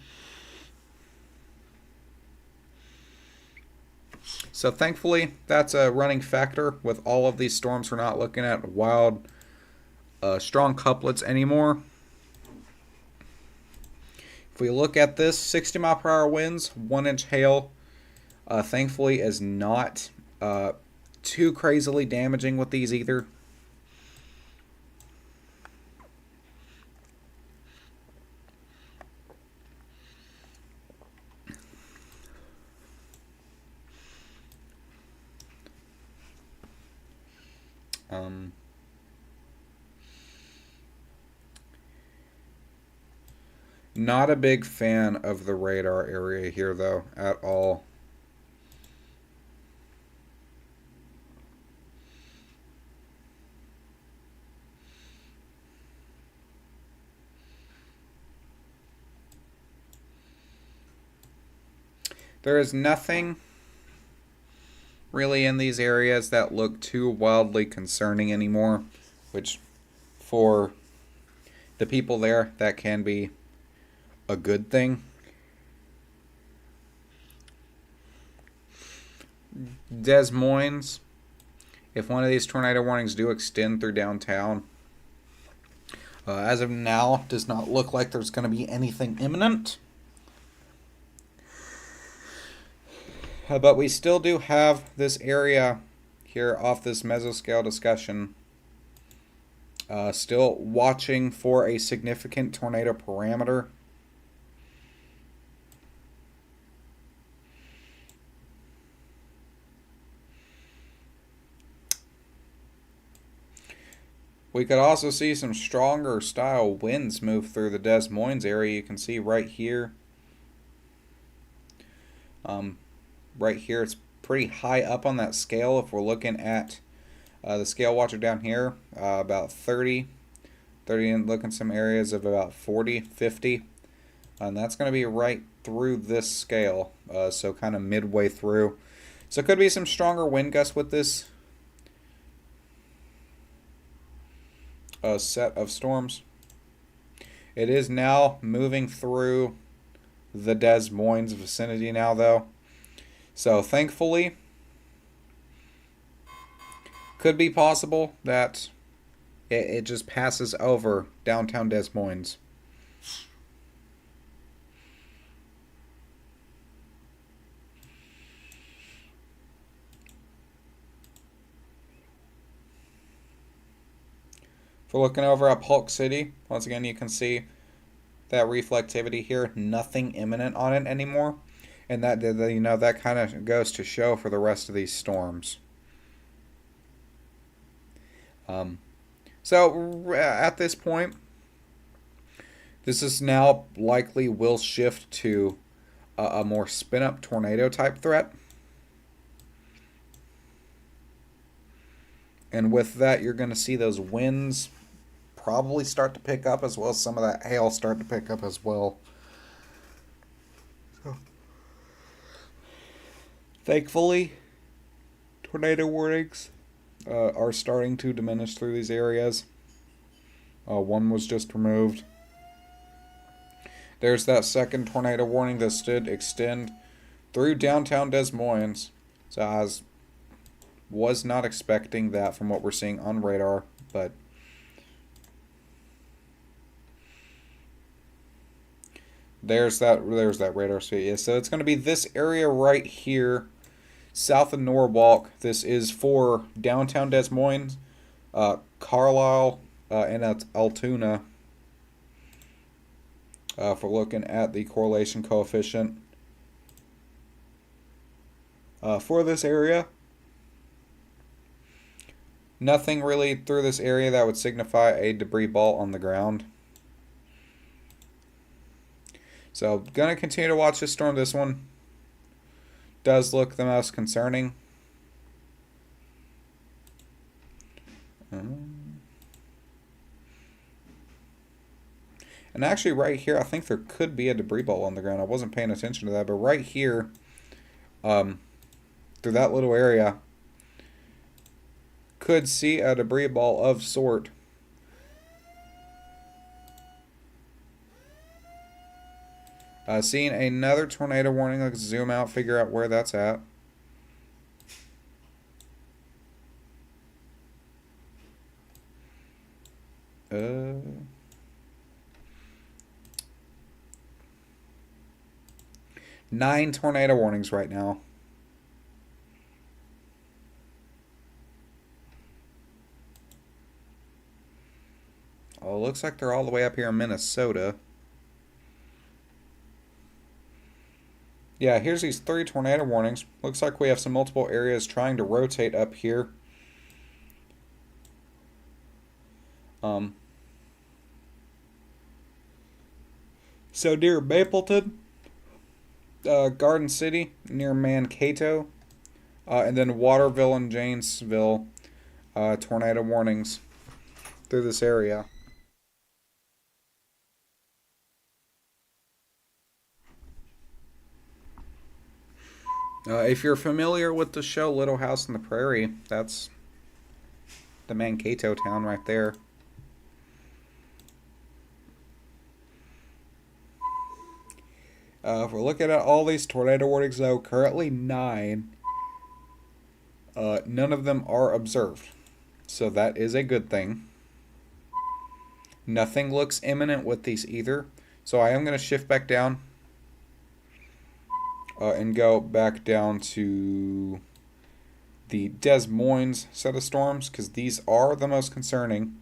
So thankfully, that's a running factor with all of these storms. We're not looking at wild, strong couplets anymore. If we look at this, 60 mile per hour winds, 1 inch hail, thankfully is not too crazily damaging with these either. Not a big fan of the radar area here, though, at all. There is nothing really in these areas that look too wildly concerning anymore, which for the people there, that can be a good thing. Des Moines, if one of these tornado warnings do extend through downtown, as of now, does not look like there's going to be anything imminent. But we still do have this area here off this mesoscale discussion. Still watching for a significant tornado parameter. We could also see some stronger style winds move through the Des Moines area. You can see right here. Right here, it's pretty high up on that scale. If we're looking at the scale watcher down here, about 30, and look in some areas of about 40, 50. And that's going to be right through this scale, so kind of midway through. So it could be some stronger wind gusts with this set of storms. It is now moving through the Des Moines vicinity now, though. So thankfully, could be possible that it just passes over downtown Des Moines. If we're looking over at Polk City, once again you can see that reflectivity here, nothing imminent on it anymore. And that, you know, that kind of goes to show for the rest of these storms. So at this point, this is now likely will shift to a more spin-up tornado type threat. And with that, you're going to see those winds probably start to pick up, as well as some of that hail start to pick up as well. So, thankfully, tornado warnings are starting to diminish through these areas. One was just removed. There's that second tornado warning that did extend through downtown Des Moines. So I was not expecting that from what we're seeing on radar, but there's that radar. So yeah, so it's going to be this area right here, south of Norwalk. This is for downtown Des Moines, Carlisle, and Altoona. For looking at the correlation coefficient for this area. Nothing really through this area that would signify a debris ball on the ground. So, going to continue to watch this storm. This one does look the most concerning. And actually right here, I think there could be a debris ball on the ground. I wasn't paying attention to that, but right here, through that little area, could see a debris ball of sort. Seeing another tornado warning. Let's zoom out, figure out where that's at. Uh, 9 tornado warnings right now. Oh, it looks like they're all the way up here in Minnesota. Yeah, here's these 3 tornado warnings. Looks like we have some multiple areas trying to rotate up here. Um, so near Mapleton, Garden City, near Mankato, and then Waterville and Janesville, tornado warnings through this area. If you're familiar with the show Little House on the Prairie, that's the Mankato town right there. If we're looking at all these tornado warnings, though, currently 9, none of them are observed. So that is a good thing. Nothing looks imminent with these either. So I am going to shift back down and go back down to the Des Moines set of storms because these are the most concerning.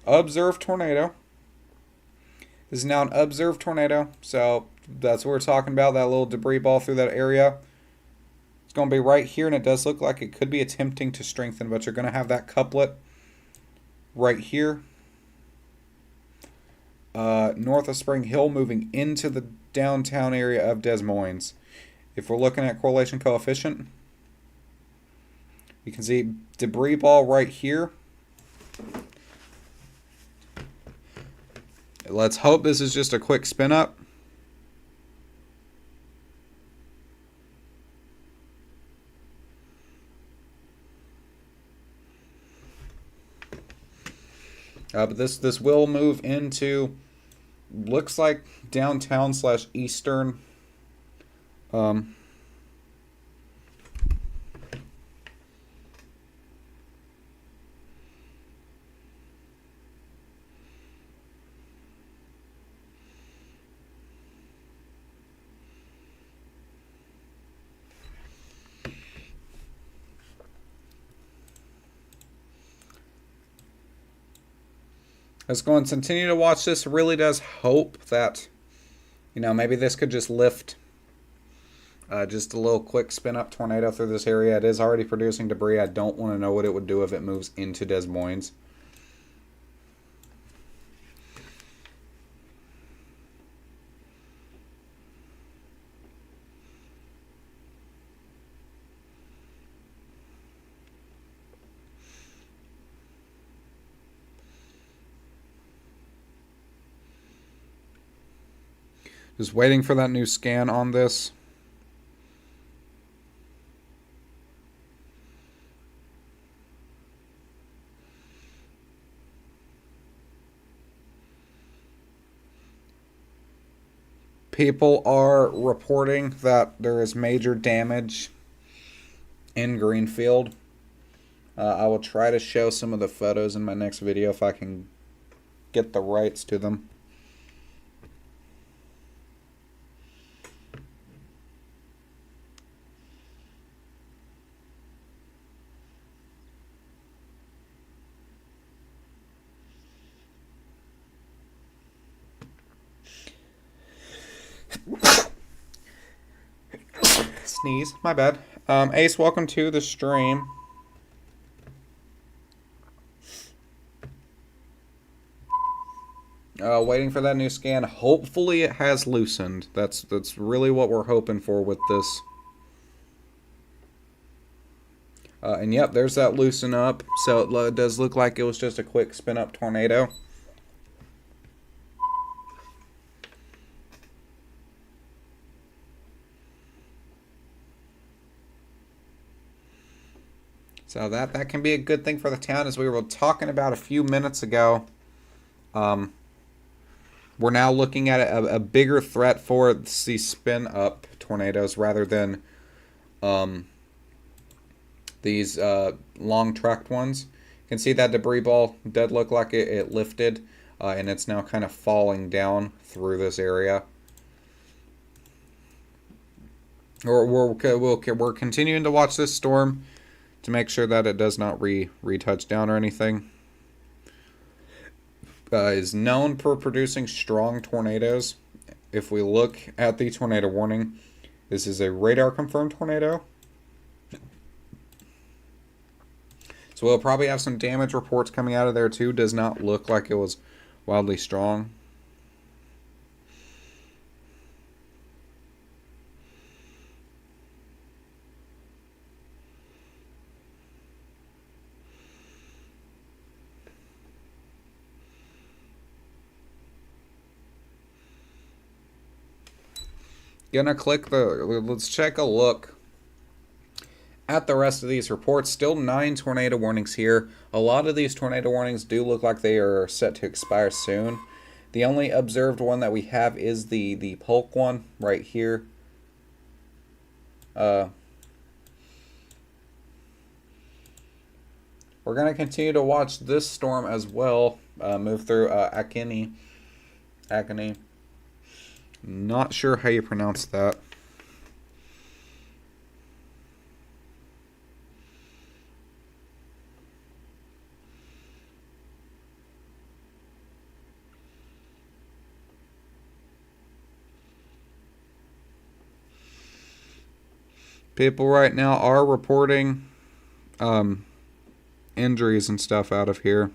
Observed tornado. This is now an observed tornado, so that's what we're talking about, that little debris ball through that area. It's going to be right here, and it does look like it could be attempting to strengthen, but you're going to have that couplet right here. North of Spring Hill moving into the downtown area of Des Moines. If we're looking at correlation coefficient, you can see debris ball right here. Let's hope this is just a quick spin up. But this will move into, looks like downtown slash eastern. Let's go and continue to watch this. Really does hope that, maybe this could just lift just a little quick spin up tornado through this area. It is already producing debris. I don't want to know what it would do if it moves into Des Moines. Just waiting for that new scan on this. People are reporting that there is major damage in Greenfield. I will try to show some of the photos in my next video if I can get the rights to them. Sneeze, my bad. Ace, welcome to the stream. Waiting for that new scan. Hopefully it has loosened. That's really what we're hoping for with this. And yep, there's that loosen up. So it does look like it was just a quick spin up tornado. So that can be a good thing for the town, as we were talking about a few minutes ago. We're now looking at a bigger threat for these spin-up tornadoes rather than these long-tracked ones. can see that debris ball did look like it lifted, and it's now kind of falling down through this area. We're continuing to watch this storm to make sure that it does not re-touch down or anything. Is known for producing strong tornadoes. If we look at the tornado warning, this is a radar confirmed tornado. So we'll probably have some damage reports coming out of there too. Does not look like it was wildly strong. Let's check a look at the rest of these reports. Still 9 tornado warnings here. A lot of these tornado warnings do look like they are set to expire soon. The only observed one that we have is the Polk one right here. We're going to continue to watch this storm as well move through Akini. Not sure how you pronounce that. People right now are reporting injuries and stuff out of here,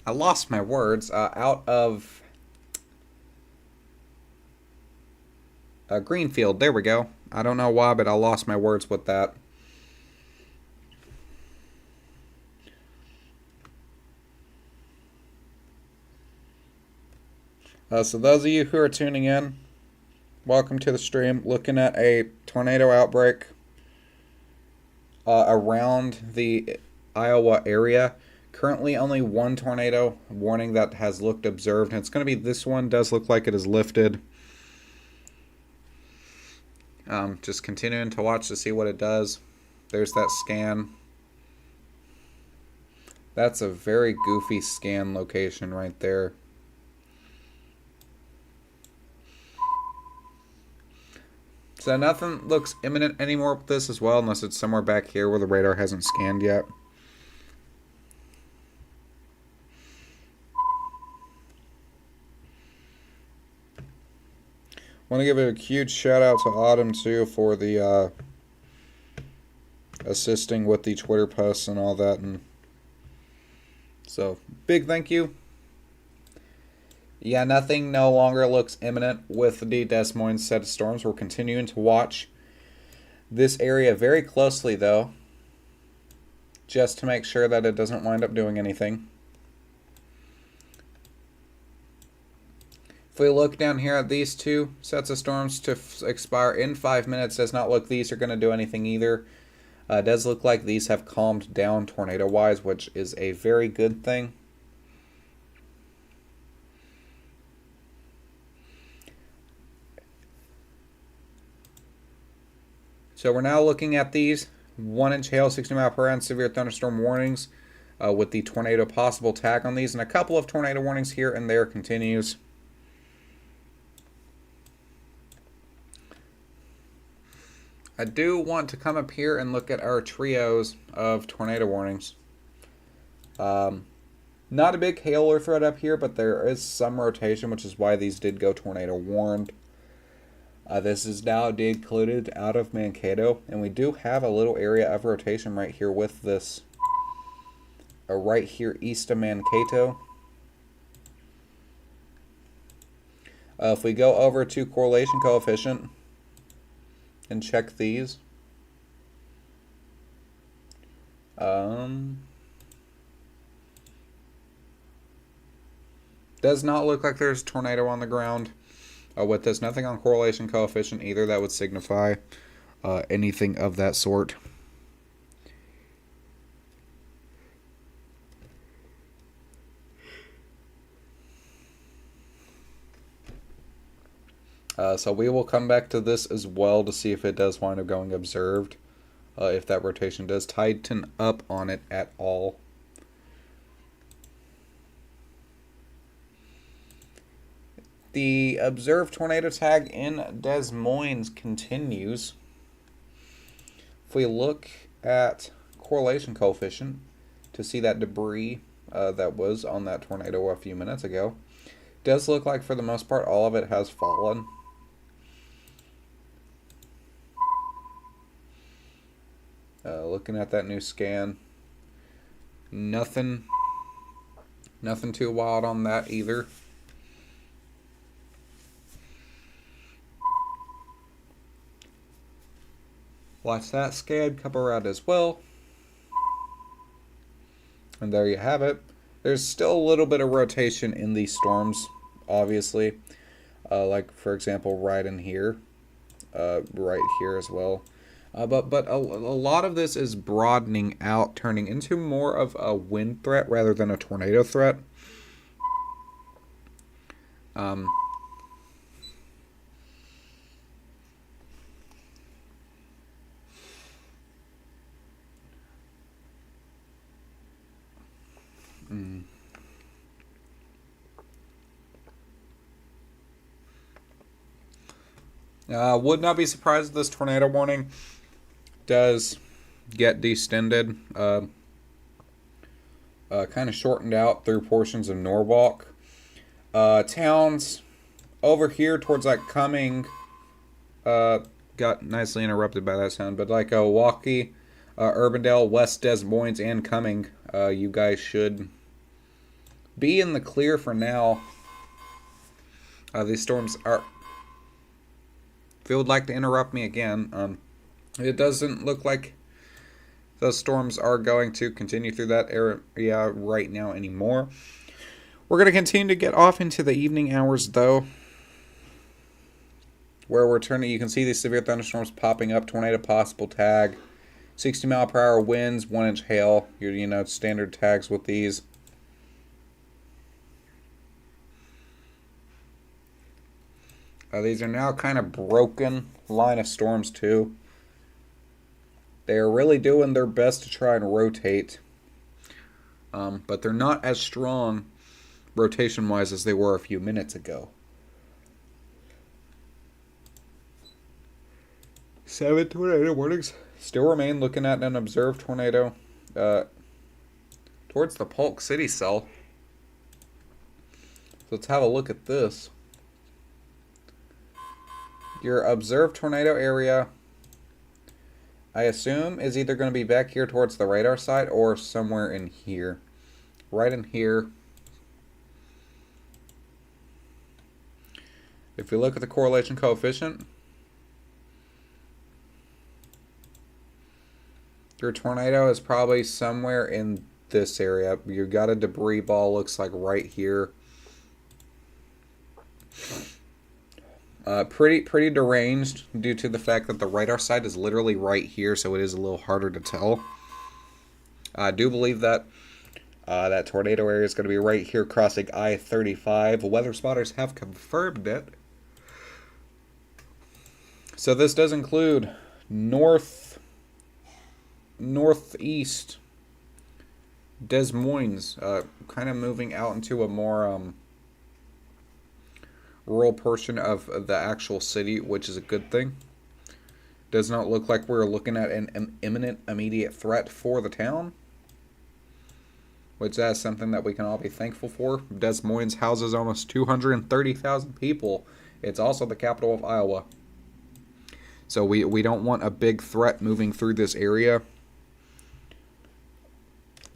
I lost my words. Out of Greenfield. There we go. I don't know why, but I lost my words with that. So those of you who are tuning in, welcome to the stream. Looking at a tornado outbreak around the Iowa area. Currently only one tornado warning that has looked observed, and it's going to be this one. Does look like it is lifted. Just continuing to watch to see what it does. There's that scan. That's a very goofy scan location right there. So nothing looks imminent anymore with this as well, unless it's somewhere back here where the radar hasn't scanned yet. Want to give a huge shout out to Autumn too for the assisting with the Twitter posts and all that, and so big thank you. Yeah, nothing no longer looks imminent with the Des Moines set of storms. We're continuing to watch this area very closely though, just to make sure that it doesn't wind up doing anything. If we look down here at these two sets of storms to expire in 5 minutes, does not look these are going to do anything either. Does look like these have calmed down tornado-wise, which is a very good thing. So we're now looking at these 1-inch hail, 60 mile per hour, and severe thunderstorm warnings with the tornado possible tag on these, and a couple of tornado warnings here and there continues. I do want to come up here and look at our trios of tornado warnings. Not a big hailer threat up here, but there is some rotation, which is why these did go tornado warned. This is now included out of Mankato, and we do have a little area of rotation right here with this. Right here east of Mankato. If we go over to correlation coefficient and check these. Does not look like there's a tornado on the ground. With this, nothing on correlation coefficient either that would signify anything of that sort. So we will come back to this as well to see if it does wind up going observed. If that rotation does tighten up on it at all. The observed tornado tag in Des Moines continues. If we look at correlation coefficient to see that debris that was on that tornado a few minutes ago, it does look like for the most part all of it has fallen. Looking at that new scan, nothing too wild on that either. Watch that scan come around as well. And there you have it. There's still a little bit of rotation in these storms, obviously. Like, for example, right in here. Right here as well. But a lot of this is broadening out, turning into more of a wind threat rather than a tornado threat. Would not be surprised if this tornado warning does get distended, kind of shortened out through portions of Norwalk. Towns over here towards like Cumming, got nicely interrupted by that sound, but like Waukee, Urbandale, West Des Moines, and Cumming, you guys should be in the clear for now. These storms are... If you would like to interrupt me again, it doesn't look like those storms are going to continue through that area right now anymore. We're going to continue to get off into the evening hours, though, where we're turning. You can see these severe thunderstorms popping up. Tornado possible tag, 60-mile-per-hour winds, 1-inch hail. Your standard tags with these. These are now kind of broken line of storms too. They are really doing their best to try and rotate, but they're not as strong rotation-wise as they were a few minutes ago. 7 tornado warnings still remain. Looking at an observed tornado towards the Polk City cell. So let's have a look at this. Your observed tornado area, I assume, is either going to be back here towards the radar site or somewhere in here. Right in here. If you look at the correlation coefficient, your tornado is probably somewhere in this area. You got a debris ball, looks like right here. Pretty deranged due to the fact that the radar site is literally right here, so it is a little harder to tell. I do believe that that tornado area is going to be right here crossing I-35. Weather spotters have confirmed it. So this does include northeast Des Moines, kind of moving out into a more rural portion of the actual city, which is a good thing. Does not look like we're looking at an imminent, immediate threat for the town, which is something that we can all be thankful for. Des Moines houses almost 230,000 people. It's also the capital of Iowa. So we don't want a big threat moving through this area.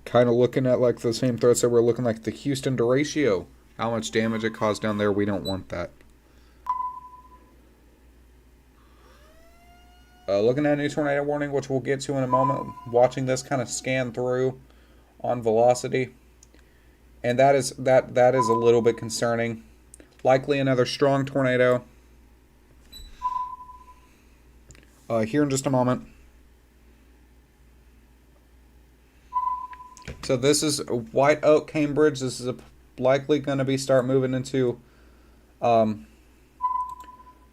Kind of looking at like the same threats that we're looking like the Houston derecho. How much damage it caused down there, we don't want that. Looking at a new tornado warning, which we'll get to in a moment. Watching this kind of scan through on velocity. And that is a little bit concerning. Likely another strong tornado. Here in just a moment. So this is White Oak, Cambridge. This is likely going to start moving into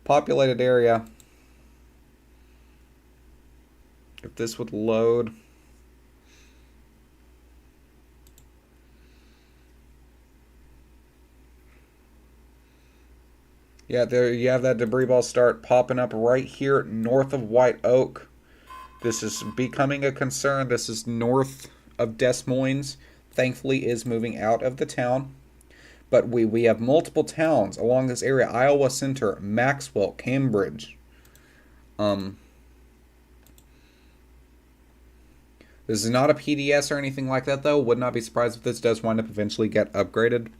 populated area. If this would load. Yeah, there you have that debris ball start popping up right here north of White Oak. This is becoming a concern. This is north of Des Moines. Thankfully is moving out of the town. But we have multiple towns along this area. Iowa Center, Maxwell, Cambridge. This is not a PDS or anything like that, though. Would not be surprised if this does wind up eventually get upgraded.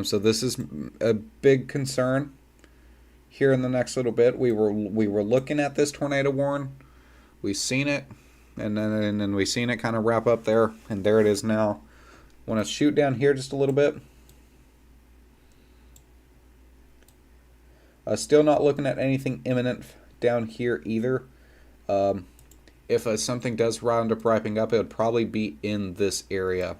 So this is a big concern. Here in the next little bit, we were looking at this tornado warn. We've seen it, and then we've seen it kind of wrap up there, and there it is now. Want to shoot down here just a little bit. Still not looking at anything imminent down here either. If something does round up wrapping up, it would probably be in this area.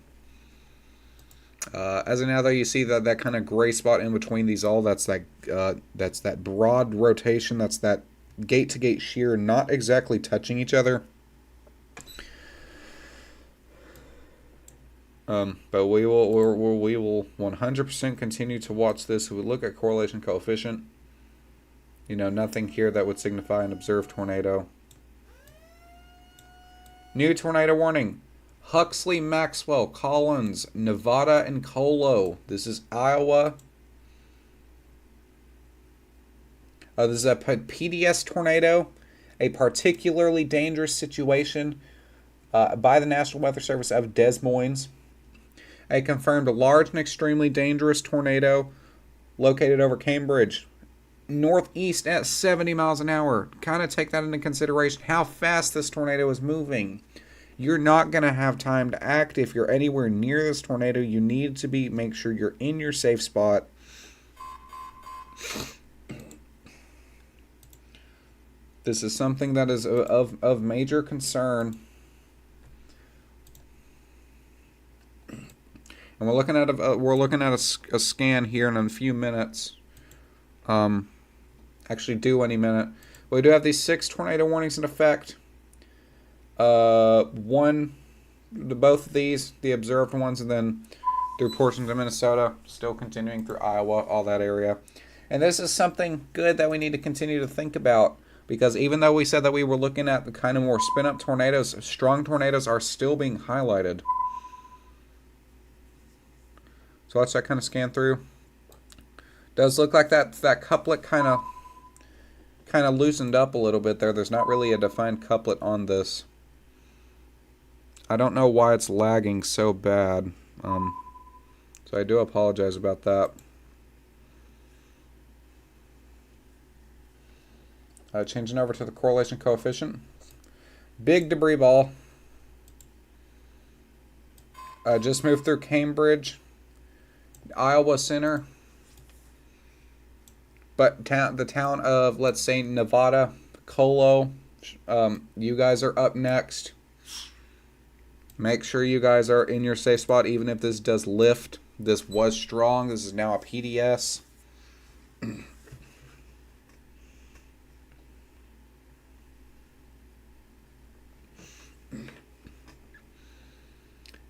As of now, though, you see that kind of gray spot in between these all. That's that broad rotation. That's that gate-to-gate shear, not exactly touching each other. But we will 100% continue to watch this. We look at correlation coefficient. You know, nothing here that would signify an observed tornado. New tornado warning. Huxley, Maxwell, Collins, Nevada, and Colo. This is Iowa. This is a PDS tornado, a particularly dangerous situation by the National Weather Service of Des Moines. A confirmed large and extremely dangerous tornado located over Cambridge, northeast at 70 miles an hour. Kind of take that into consideration, how fast this tornado is moving. You're not going to have time to act if you're anywhere near this tornado. You need to make sure you're in your safe spot. This is something that is of major concern. And we're looking at a scan here in a few minutes. Actually due any minute. We do have these 6 tornado warnings in effect. Both of these, the observed ones, and then through portions of Minnesota, still continuing through Iowa, all that area. And this is something good that we need to continue to think about, because even though we said that we were looking at the kind of more spin-up tornadoes, strong tornadoes are still being highlighted. So let's kind of scan through. Does look like that couplet kind of loosened up a little bit there. There's not really a defined couplet on this. I don't know why it's lagging so bad. So I do apologize about that. Changing over to the correlation coefficient. Big debris ball. Just moved through Cambridge, Iowa Center. But the town of, let's say, Nevada, Colo, you guys are up next. Make sure you guys are in your safe spot, even if this does lift. This was strong. This is now a PDS.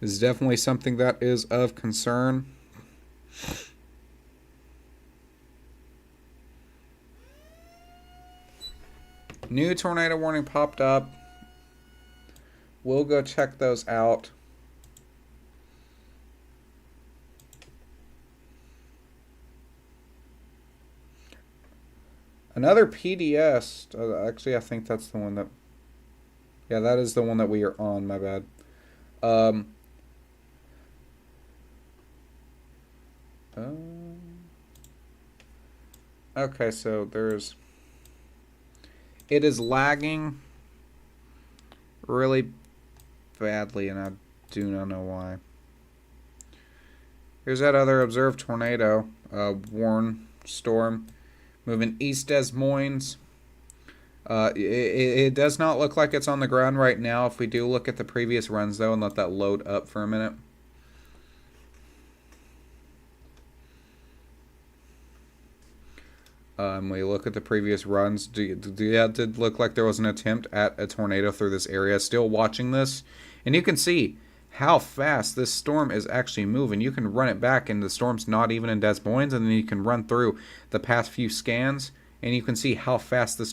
This is definitely something that is of concern. New tornado warning popped up. We'll go check those out. Another PDS. Actually, I think that's the one that... Yeah, that is the one that we are on. My bad. Okay, so there's... It is lagging really badly, and I do not know why. Here's that other observed tornado, warn storm, moving east Des Moines. It does not look like it's on the ground right now. If we do look at the previous runs, though, and let that load up for a minute. We look at the previous runs. Yeah, it did look like there was an attempt at a tornado through this area. Still watching this, and you can see how fast this storm is actually moving. You can run it back, and the storm's not even in Des Moines, and then you can run through the past few scans, and you can see how fast this